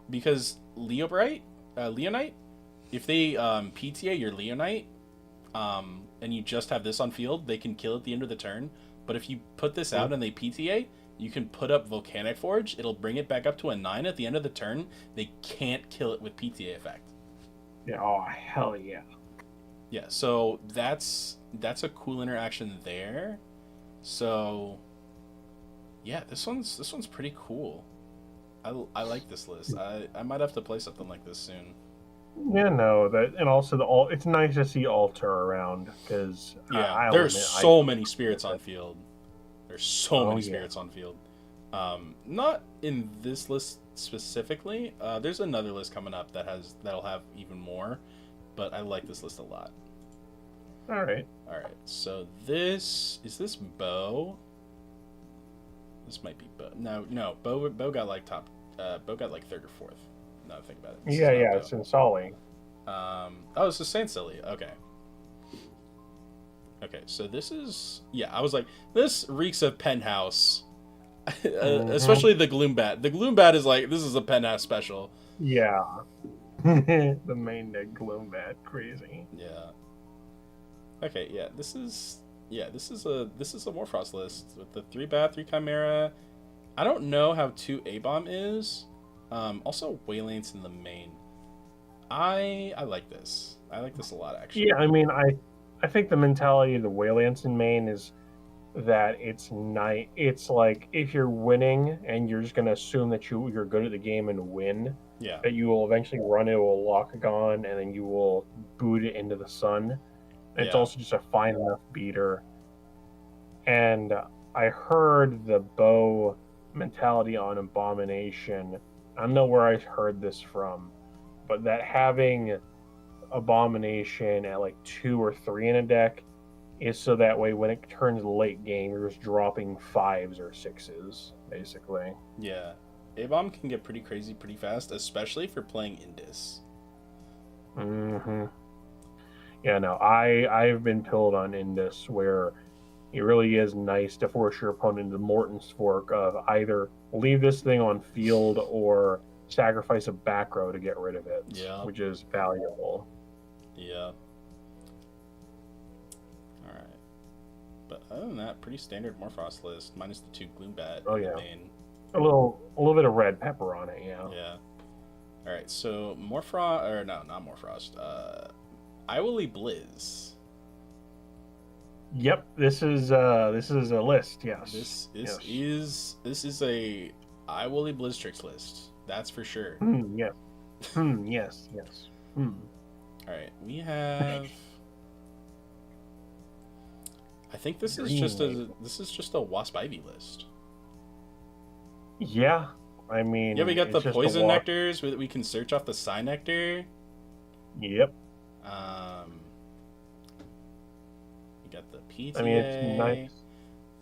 A: Because Leonite, if they PTA your Leonite, and you just have this on field, they can kill at the end of the turn. But if you put this out and they PTA, you can put up Volcanic Forge. It'll bring it back up to a 9 at the end of the turn. They can't kill it with PTA effect.
B: Yeah. Oh, hell yeah.
A: Yeah. So that's a cool interaction there. So, yeah, this one's pretty cool. I like this list. I might have to play something like this soon.
B: Yeah, no, that and also the all. It's nice to see altar around because
A: Yeah,
B: I'll
A: there's
B: admit I.
A: so many spirits on field. There's so
B: Oh
A: many
B: yeah.
A: spirits on field. Not in this list specifically. There's another list coming up that'll have even more, but I like this list a lot.
B: All right.
A: All right, so this Bo. This might be Bo. No, Bo got like top. Bo got like third or fourth. Now that I think about it. This is
B: Yeah,
A: not
B: yeah,
A: Bo.
B: it's in Sully.
A: Oh, it's the Saint Silly. Okay. Okay, so this is I was like, this reeks of penthouse, especially the gloom bat. The gloom bat is like, this is a penthouse special.
B: Yeah. The main deck gloom bat, crazy.
A: Yeah. Okay, yeah, this is a Morphrost list with the 3 bat, 3 chimera. I don't know how 2 A-bomb is. Also Waylance in the main. I like this. I like this a lot, actually.
B: Yeah, I mean, I think the mentality of the Waylands in Maine is that it's night. It's like if you're winning and you're just gonna assume that you're good at the game and win,
A: Yeah.
B: that you will eventually run into a Locagon and then you will boot it into the sun. And it's also just a fine enough beater. And I heard the bow mentality on Abomination. I don't know where I heard this from, but that having Abomination at like 2 or 3 in a deck is so that way when it turns late game, you're just dropping 5s or 6s, basically.
A: Yeah. A-bomb can get pretty crazy pretty fast, especially for playing Indus.
B: Mm-hmm. Yeah, no, I've been pilled on Indus where it really is nice to force your opponent into Morton's Fork of either leave this thing on field or sacrifice a back row to get rid of it, which is valuable.
A: Yeah. Alright. But other than that, pretty standard Morphrost list, minus the 2 Gloombat.
B: Oh, yeah.
A: Main.
B: A little bit of red pepper on it, yeah.
A: Yeah. Alright, so Morphrost, or no, not Morphrost, Iwily Blizz.
B: Yep, this is a list, yes.
A: This is a Iwily Blizztrix list. That's for sure.
B: Yes. Yes.
A: Alright, we have I think this is just a Wasp Ivy list.
B: Yeah. I mean,
A: we got the poison nectars that we can search off the Psy Nectar.
B: Yep.
A: We got the PTA.
B: I mean, it's nice.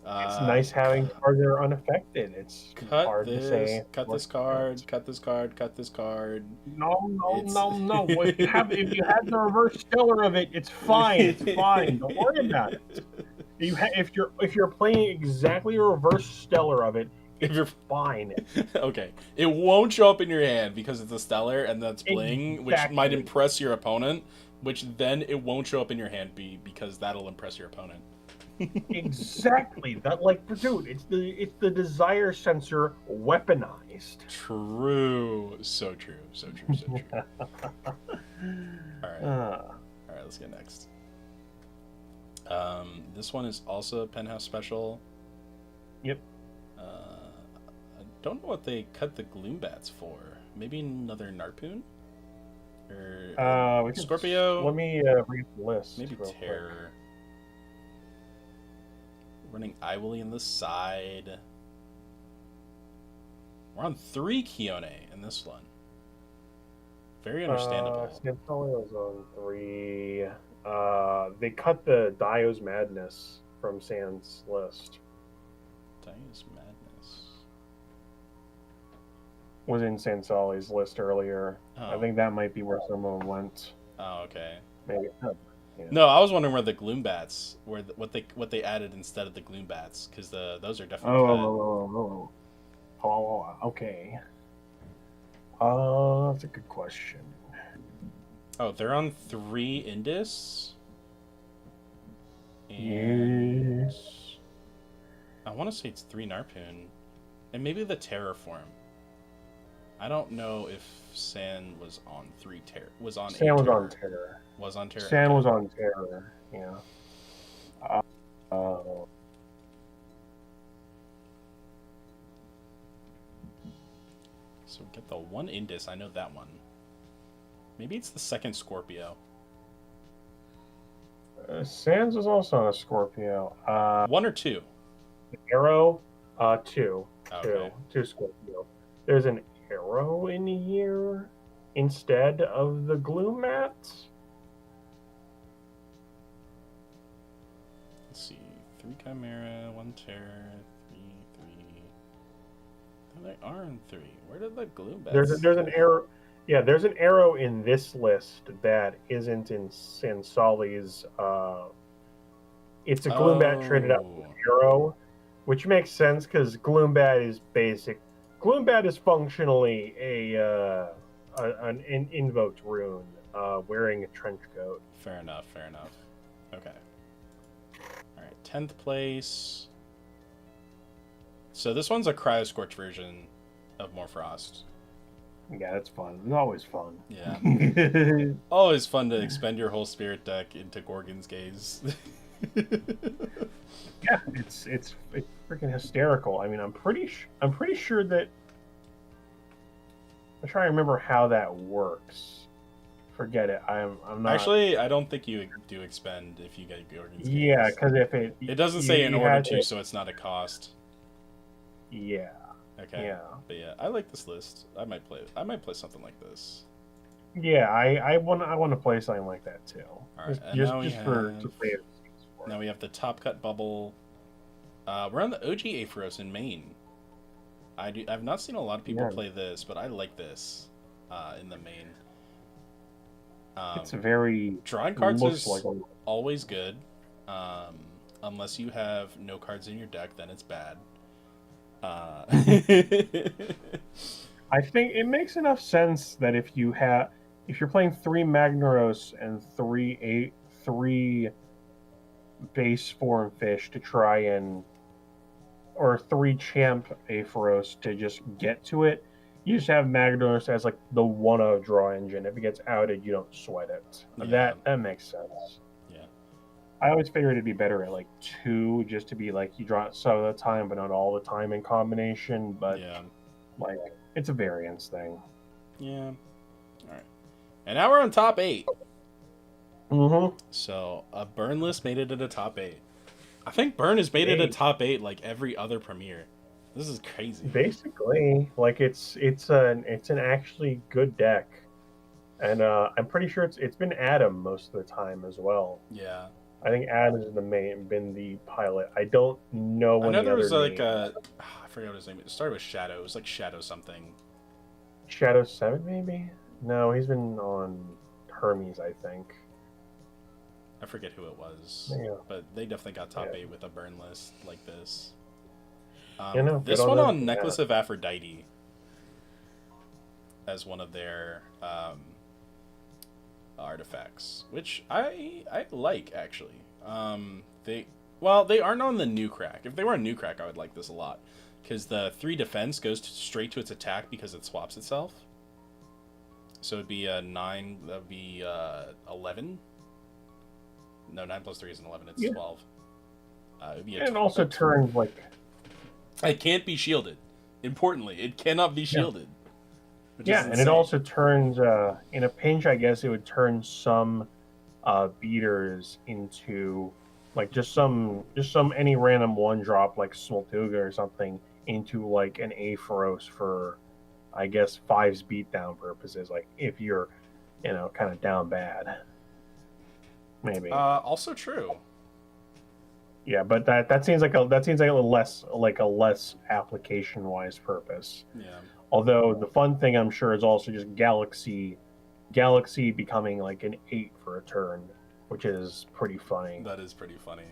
B: It's nice having cards that are unaffected. It's hard to say.
A: Cut this card. Cut this card. Cut this card.
B: No. If you have the reverse stellar of it, it's fine. It's fine. Don't worry about it. If you're playing exactly a reverse stellar of it, if you're fine.
A: Okay. It won't show up in your hand because it's a stellar and that's bling, which might impress your opponent, which then it won't show up in your hand because that'll impress your opponent.
B: Exactly. That, like, dude, it's the desire sensor weaponized.
A: True. So true. Alright, let's get next. This one is also a Penthouse special.
B: Yep.
A: I don't know what they cut the Gloombats for. Maybe another Narpoon? Or Scorpio?
B: Let me read the list.
A: Maybe Terror. Running Iwily in the side. We're on 3 Kione in this one. Very understandable.
B: Santolia was on 3. They cut the Dio's Madness from Sand's list.
A: Dio's Madness
B: was in Sansali's list earlier.
A: Oh.
B: I think that might be where some of them went.
A: Oh, okay.
B: Maybe. Yeah.
A: No, I was wondering where the Gloombats, what they added instead of the Gloombats, because those are definitely.
B: Oh, okay. That's a good question.
A: Oh, they're on 3 Indus.
B: Yes.
A: I want to say it's 3 Narpoon, and maybe the Terraform. I don't know if San was on 3 Terror.
B: San was on Terror.
A: Was on Terror.
B: San was on Terror. Yeah.
A: So we get the one Indus. I know that one. Maybe it's the second Scorpio.
B: Sans is also on a Scorpio.
A: One or two?
B: Arrow, two.
A: Okay.
B: Two Scorpio. There's an arrow in here instead of the glue mats.
A: Let's see. 3 Chimera, 1 Terror, 3. Oh, they are in 3. Where did the glue bats?
B: There's an arrow. Yeah, there's an arrow in this list that isn't in Solly's. It's a Gloombat traded out for an arrow, which makes sense because Gloombat is basic. Gloombat is functionally an invoked rune, wearing a trench coat.
A: Fair enough. Okay. All right, 10th place. So this one's a Cryoscorch version of Morfrost.
B: Yeah, that's fun. It's always fun.
A: Yeah. Always fun to expend your whole spirit deck into Gorgon's Gaze.
B: Yeah, it's freaking hysterical. I mean, I'm pretty sure that I'm trying to remember how that works. Forget it. I'm not.
A: Actually, I don't think you do expend if you get Gorgon's Gaze.
B: Yeah, because if
A: it doesn't say in order to, so it's not a cost.
B: Yeah.
A: Okay.
B: Yeah.
A: But yeah, I like this list. I might play something like this.
B: Yeah, I want to play something like that too.
A: All right, now we have the Top Cut Bubble. We're on the OG Aepharos in Maine. I've not seen a lot of people play this, but I like this in the main.
B: It's very
A: drawing cards is always good, unless you have no cards in your deck, then it's bad. I
B: think it makes enough sense that if you're playing 3 Magnaros and 3 base form fish to try and, or 3 champ Aepharos to just get to it, you just have Magnaros as like the 1-0 draw engine. If it gets outed, you don't sweat it.
A: Yeah.
B: That makes sense.
A: Yeah.
B: I always figured it'd be better at like 2, just to be like you draw it some of the time, but not all the time in combination. But
A: yeah,
B: like it's a variance thing.
A: Yeah. All right. And now we're on top 8.
B: Mm-hmm.
A: So a burn list made it to the top 8. I think burn has made it a top 8 like every other premiere. This is crazy.
B: Basically, like it's an actually good deck, and I'm pretty sure it's been Adam most of the time as well.
A: Yeah.
B: I think Adam's been the pilot. I don't know.
A: I know there was like I forgot what his name. It started with Shadow. It was like Shadow something.
B: Shadow 7 maybe? No, he's been on Hermes, I think.
A: I forget who it was, but they definitely got top 8 with a burn list like this. This one on Necklace of Aphrodite as one of their artifacts, which I like actually. They aren't on the new crack. If they were on new crack, I would like this a lot because the 3 defense goes straight to its attack because it swaps itself. So it'd be a 9. That'd be 11. No, 9 plus 3 isn't 11. It's 12. It'd be
B: it also turns like.
A: It can't be shielded. Importantly, it cannot be shielded.
B: Yeah, and it also turns in a pinch. I guess it would turn some beaters into like just some any random 1-drop like Smoltuga or something into like an Aepharos for, I guess, 5's beatdown purposes. Like if you're, kind of down bad. Maybe.
A: Also true.
B: Yeah, but that seems like a less application wise purpose.
A: Yeah.
B: Although the fun thing I'm sure is also just Galaxy becoming like an 8 for a turn, which is pretty funny.
A: That is pretty funny.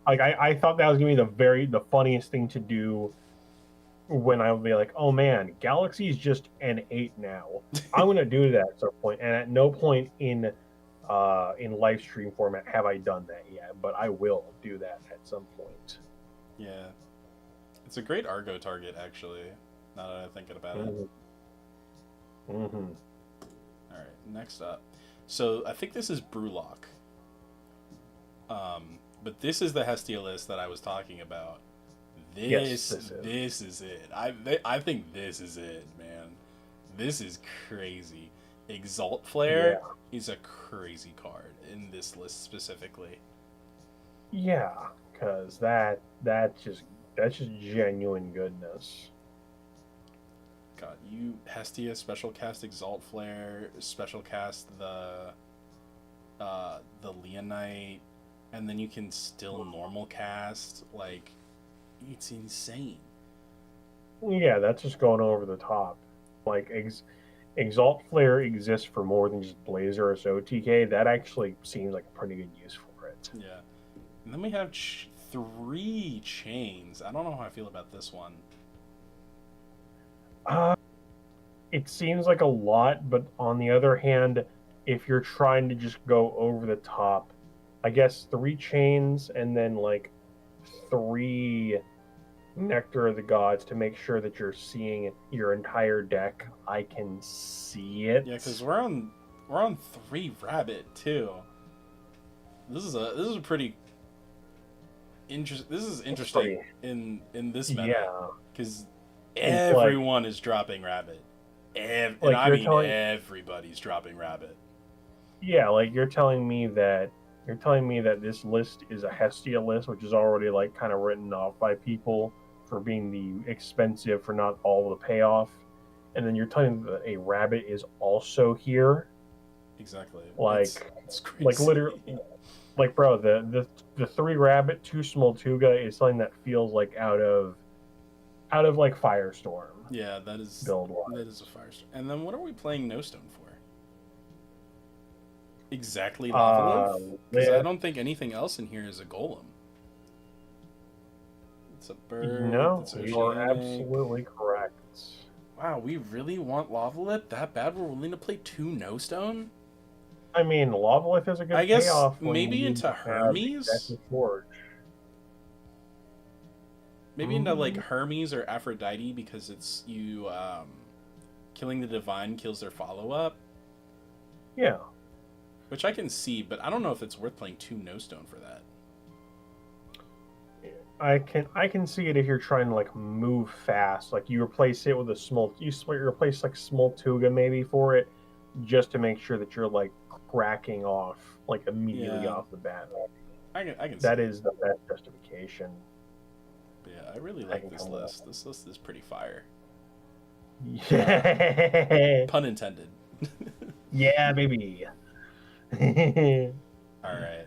B: Like I thought that was gonna be the funniest thing to do when I would be like, oh man, Galaxy's just an 8 now. I'm gonna do that at some point, and at no point in live stream format have I done that yet, but I will do that at some point.
A: Yeah, it's a great Argo target actually. Now that I'm thinking about it.
B: Mm-hmm.
A: All right, next up. So I think this is Brewlock. But this is the Hestia list that I was talking about. This is it. I think this is it, man. this is crazy. Exalt
B: Yeah.
A: Flare is a crazy card in this list specifically.
B: Yeah, because that's just genuine goodness.
A: God, you Hestia special cast Exalt Flare, special cast the Leonite, and then you can still normal cast. Like, it's insane.
B: Yeah, that's just going over the top. Like Exalt Flare exists for more than just Blazer or OTK. That actually seems like a pretty good use for it.
A: Yeah. And then we have 3 chains. I don't know how I feel about this one.
B: It seems like a lot, but on the other hand, if you're trying to just go over the top, I guess 3 chains and then like 3 Nectar of the Gods to make sure that you're seeing your entire deck. I can see it.
A: Yeah, because we're on 3 rabbit too. This is a pretty interesting in this meta.
B: Yeah,
A: because
B: it's like,
A: everyone is dropping rabbit. And
B: like
A: I
B: you're
A: mean
B: telling,
A: everybody's dropping rabbit.
B: yeah, like you're telling me that this list is a Hestia list, which is already like kind of written off by people for being the expensive for not all the payoff, and then you're telling me that a rabbit is also here.
A: Exactly.
B: Like,
A: it's crazy.
B: like literally, like bro, the 3 rabbit 2 small Tuga is something that feels like out of like Firestorm.
A: Yeah, that is
B: build
A: that is a Firestorm. And then what are we playing No Stone for? Exactly Lava Because I don't think anything else in here is a golem. It's a bird.
B: No,
A: it's
B: you are absolutely correct.
A: Wow, we really want Lava Lip that bad? We're willing to play 2 No Stone?
B: I mean, Lavalith is a good
A: I guess
B: payoff.
A: maybe into Hermes? Maybe into like Hermes or Aphrodite because it's you killing the divine kills their follow-up.
B: Yeah.
A: Which I can see, but I don't know if it's worth playing 2 No Stone for that.
B: I can see it if you're trying to like move fast. Like you replace it with you replace like small Tuga maybe for it, just to make sure that you're like cracking off like immediately off the bat.
A: I can see
B: that is the best justification.
A: But yeah, I really like this list. This list is pretty fire.
B: Yeah.
A: Pun intended.
B: Yeah, baby.
A: All right.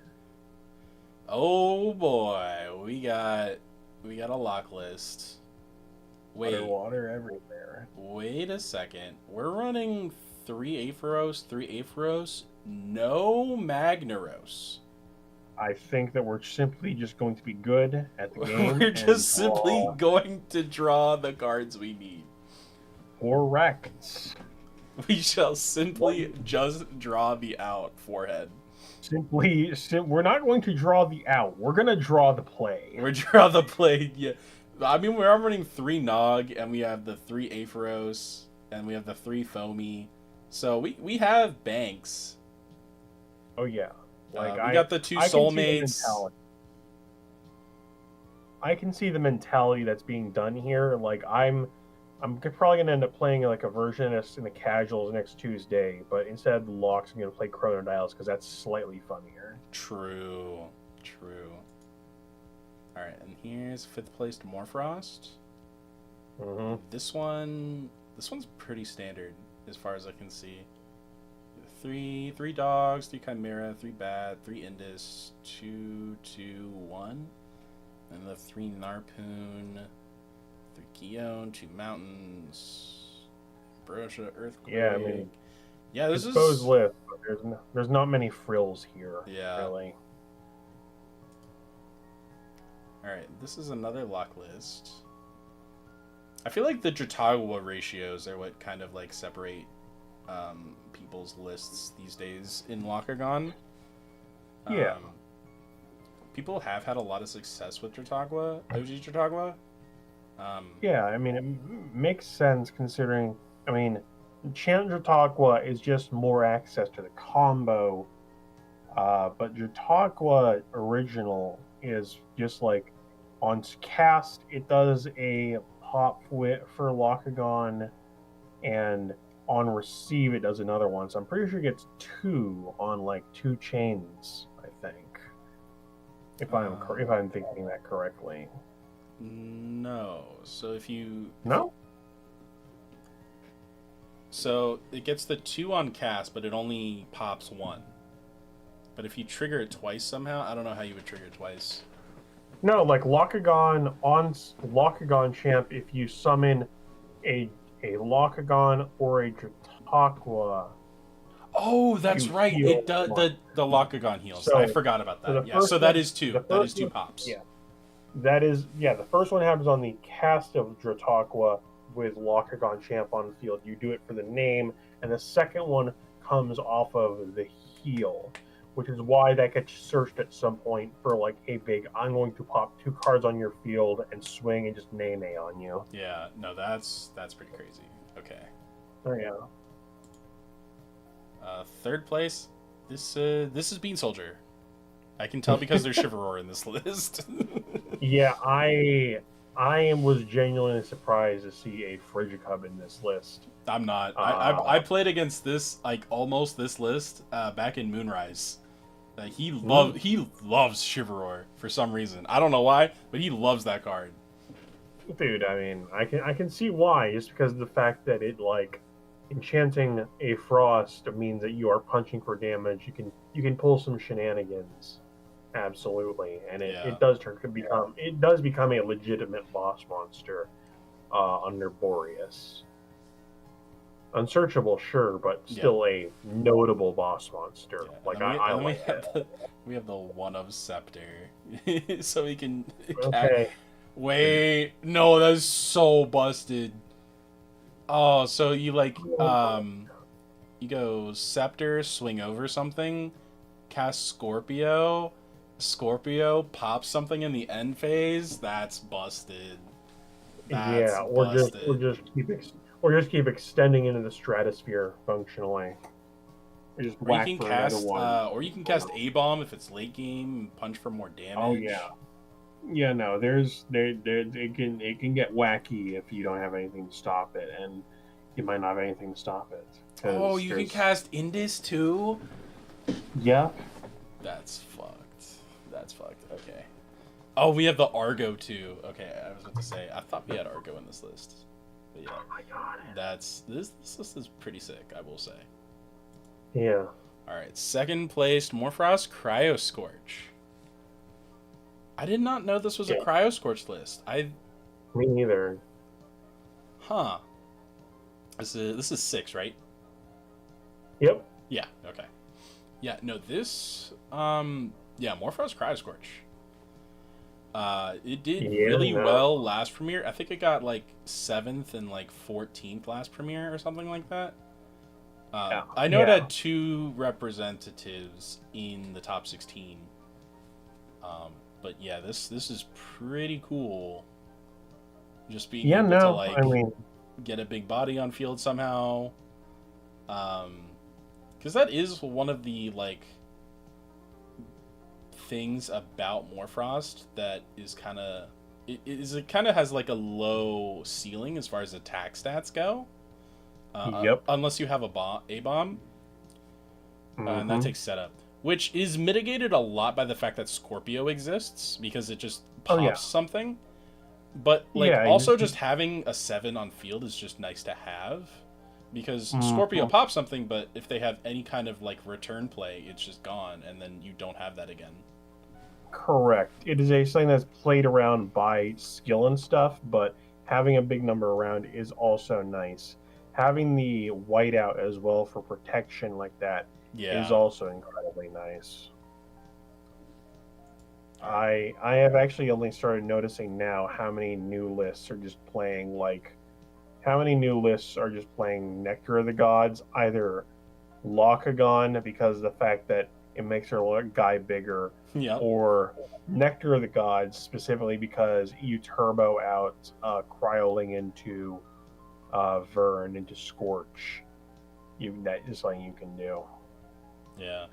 A: Oh boy, we got a lock list. Wait,
B: water everywhere.
A: Wait a second. We're running 3 Aphoros, no Magnaros.
B: I think that we're simply just going to be good at the game.
A: We're just simply going to draw the cards we need.
B: Correct.
A: We shall simply just draw the out forehead.
B: We're not going to draw the out. We're going to draw the play.
A: We're draw the play, yeah. I mean, we're running 3 Nog, and we have the 3 Aphoros, and we have the 3 Foamy. So we have banks.
B: Oh, yeah.
A: Like we got the 2 Soulmates.
B: I can see the mentality that's being done here. Like I'm probably gonna end up playing like a version in the casuals next Tuesday, but instead of the locks, I'm gonna play Chronodials because that's slightly funnier.
A: True. All right, and here's 5th placed Morfrost.
B: Mm-hmm.
A: This one's pretty standard as far as I can see. 3 dogs, 3 Chimera, 3 Bat, 3 Indus, 2, 1, and the 3 Narpoon, 3 Keon, 2 Mountains, Brosha, Earthquake.
B: Yeah, I mean,
A: yeah, this is
B: list. But there's not many frills here.
A: Yeah,
B: really.
A: All right, this is another lock list. I feel like the Jatagua ratios are what kind of like separate people's lists these days in Lockagon.
B: Yeah.
A: People have had a lot of success with Jatagua, OG Jatagua.
B: Yeah, I mean, it makes sense considering, I mean, Chant Jatagua is just more access to the combo, but Jatagua original is just like, on cast, it does a pop wit for Lockagon, and on receive, it does another one. So I'm pretty sure it gets 2 on like 2 chains, I think. If I'm thinking that correctly.
A: No. So if you...
B: No?
A: So it gets the 2 on cast, but it only pops 1. But if you trigger it twice somehow, I don't know how you would trigger it twice.
B: No, like Locagon on Locagon champ, if you summon a Locagon or a Drataqua.
A: Oh, that's right. It does the Locagon heals. I forgot about that. Yeah, so that is 2. That is 2 pops.
B: Yeah. That is, the first one happens on the cast of Drataqua with Locagon champ on the field. You do it for the name, and the second one comes off of the heal, which is why that gets searched at some point for like a big, I'm going to pop 2 cards on your field and swing and just nay on you.
A: Yeah, no, that's pretty crazy. Okay.
B: Oh yeah.
A: Third place, this is Bean Soldier. I can tell because there's Chivalry in this list.
B: Yeah, I was genuinely surprised to see a Frigicub in this list.
A: I'm not. I played against this, like, almost this list back in Moonrise. He loves Chivalry for some reason. I don't know why, but he loves that card.
B: Dude, I mean, I can see why, just because of the fact that it, like, enchanting a Frost means that you are punching for damage. You can pull some shenanigans. Absolutely, and it does become a legitimate boss monster under Boreas. Unsearchable, sure, but still a notable boss monster. Yeah. Like I like it.
A: We have the one of Scepter, so we can.
B: Okay.
A: Wait, no, that's so busted. Oh, so you like you go Scepter, swing over something, cast Scorpio. Scorpio pops something in the end phase. That's busted.
B: Or just keep extending into the stratosphere functionally. Or just
A: whack for another one. Or you can cast A-bomb if it's late game and punch for more damage.
B: Oh yeah. Yeah, no, it can get wacky if you don't have anything to stop it, and you might not have anything to stop it.
A: Oh, you can cast Indus too?
B: Yeah.
A: That's fucked. Okay. Oh, we have the Argo too. Okay, I was about to say, I thought we had Argo in this list. But yeah.
B: Oh my god.
A: This list is pretty sick, I will say.
B: Yeah.
A: Alright, second place, Morphrost Cryo Scorch. I did not know this was a Cryo Scorch list.
B: Me neither.
A: Huh. This is 6, right?
B: Yep.
A: Yeah, okay. Yeah, no, this Morphrost Cryo Scorch. It did really well last premiere. I think it got like 7th and like 14th last premiere or something like that. I know it had 2 representatives in the top 16. But yeah, this is pretty cool. Just being able to like get a big body on field somehow. Because that is one of the like things about Morphrost that is kind of it kind of has like a low ceiling as far as attack stats go. Unless you have a bomb, and that takes setup, which is mitigated a lot by the fact that Scorpio exists because it just pops something. But like also just having a 7 on field is just nice to have. Because Scorpio pops something, but if they have any kind of like return play, it's just gone, and then you don't have that again.
B: Correct. It is a thing that's played around by skill and stuff, but having a big number around is also nice. Having the whiteout as well for protection like that is also incredibly nice. I have actually only started noticing now how many new lists are just playing Nectar of the Gods, either Locagon because of the fact that it makes their guy bigger, or Nectar of the Gods specifically because you turbo out Cryoling into Vern into Scorch. That is something you can do.
A: Yeah.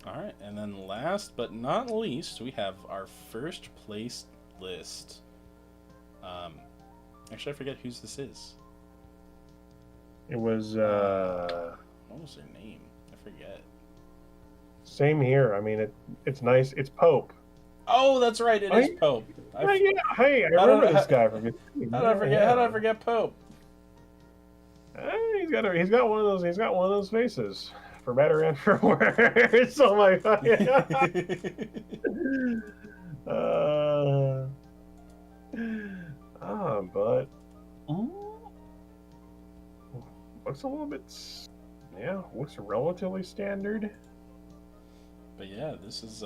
A: Alright, and then last but not least, we have our first place list. Actually, I forget whose this is.
B: It was
A: What was their name? I forget.
B: same here. I mean, it's nice. It's Pope.
A: Oh, that's right. It is Pope.
B: Yeah. Hey, I
A: How did
B: remember
A: I-
B: this guy from.
A: How did I forget? How did I forget Pope?
B: He's got one of those. He's got one of those faces, for better and for worse. Oh my god. But looks a little bit. Yeah, looks relatively standard.
A: But yeah, this is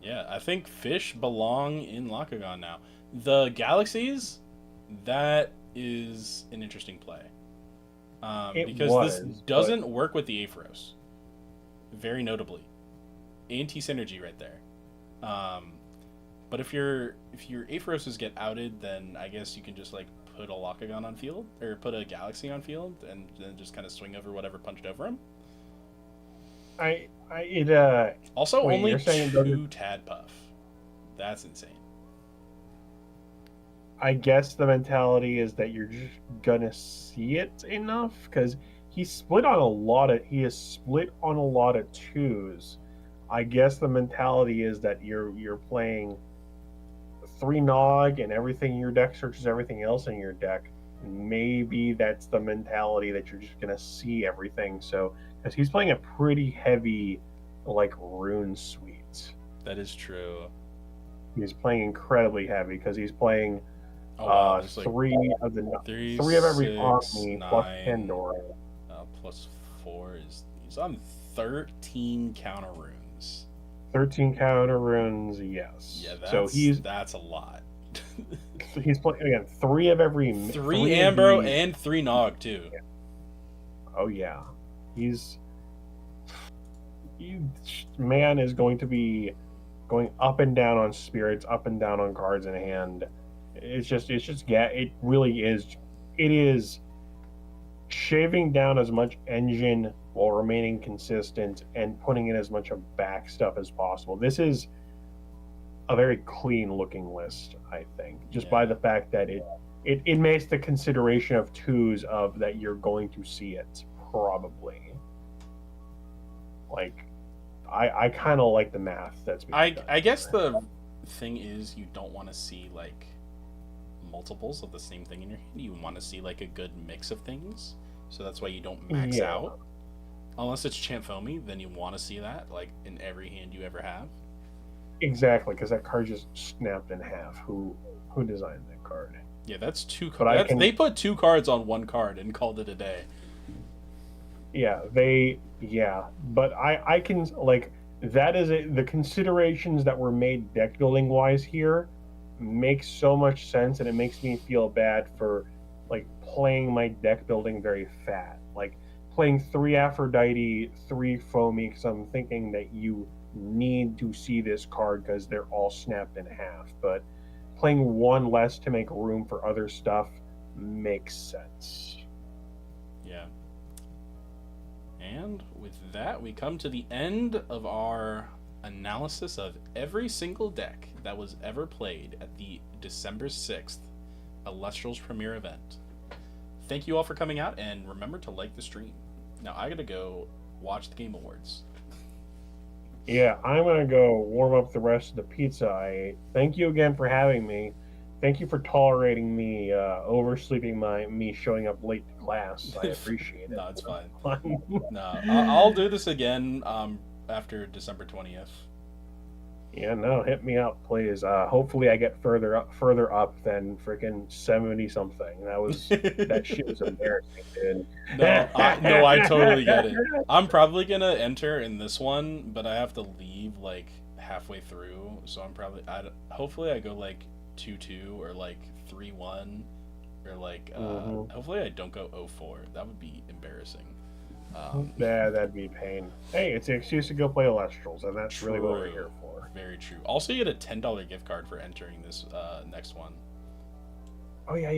A: yeah, I think fish belong in Lakagon now. The galaxies, that is an interesting play. Because this doesn't work with the Aphros. Very notably. Anti-synergy right there. But if your Aphroses get outed, then I guess you can just like put a Lakagon on field, or put a Galaxy on field, and then just kind of swing over whatever punched over him.
B: Also,
A: only 2 Tadpuff. That's insane.
B: I guess the mentality is that you're just gonna see it enough, because he is split on a lot of 2s. I guess the mentality is that you're playing 3 Nog and everything in your deck searches everything else in your deck. Maybe that's the mentality that you're just gonna see everything. So, because he's playing a pretty heavy, like, rune suite.
A: That is true.
B: He's playing incredibly heavy because he's playing 3 of every army plus Pandora.
A: Plus 4 is he's on 13 counter runes.
B: 13 counter runes, yes.
A: Yeah, that's a lot.
B: He's playing again 3 of every
A: 3 Ambro and 3 Nog too.
B: Yeah. Oh yeah, man is going to be going up and down on spirits, up and down on cards in hand. It really is. It is shaving down as much engine while remaining consistent and putting in as much of back stuff as possible. This is a very clean looking list, I think, just by the fact that it makes the consideration of 2s of that you're going to see it probably. Like, I kind of like the math that's being done.
A: I guess the thing is you don't want to see like multiples of the same thing in your hand. You want to see like a good mix of things, so that's why you don't max out. Unless it's Champfoamy, then you want to see that like in every hand you ever have.
B: Exactly, because that card just snapped in half. Who designed that card?
A: Yeah, that's 2 cards. They put 2 cards on 1 card and called it a day.
B: But I can, like, that is the considerations that were made deck building wise here makes so much sense, and it makes me feel bad for like playing my deck building very fat, like playing 3 Aphrodite, 3 Foamy, because I'm thinking that you need to see this card because they're all snapped in half, but playing 1 less to make room for other stuff makes sense.
A: Yeah. And with that, we come to the end of our analysis of every single deck that was ever played at the December 6th ELESTRALS premiere event. Thank you all for coming out, and remember to like the stream. Now I gotta go watch the Game Awards.
B: Yeah, I'm gonna go warm up the rest of the pizza I ate. Thank you again for having me. Thank you for tolerating me oversleeping me showing up late to class. I appreciate it.
A: No, it's fine. No, I'll do this again after December 20th.
B: Yeah, no, hit me up, please. Hopefully I get further up than freaking 70 something. That shit was embarrassing, dude.
A: No, I totally get it. I'm probably gonna enter in this one, but I have to leave like halfway through, so I'm probably hopefully I go like 2-2 or like 3-1 or like hopefully I don't go 0-4. That would be embarrassing.
B: Yeah, that'd be pain. Hey, it's an excuse to go play ELESTRALS, and that's really what we're here for.
A: Very true. Also, you get a $10 gift card for entering this next one.
B: Oh yeah.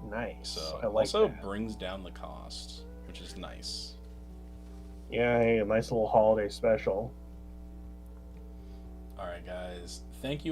B: Nice.
A: So
B: I like
A: also
B: that.
A: Brings down the cost, which is nice.
B: Yeah, hey, a nice little holiday special.
A: All right, guys. Thank you.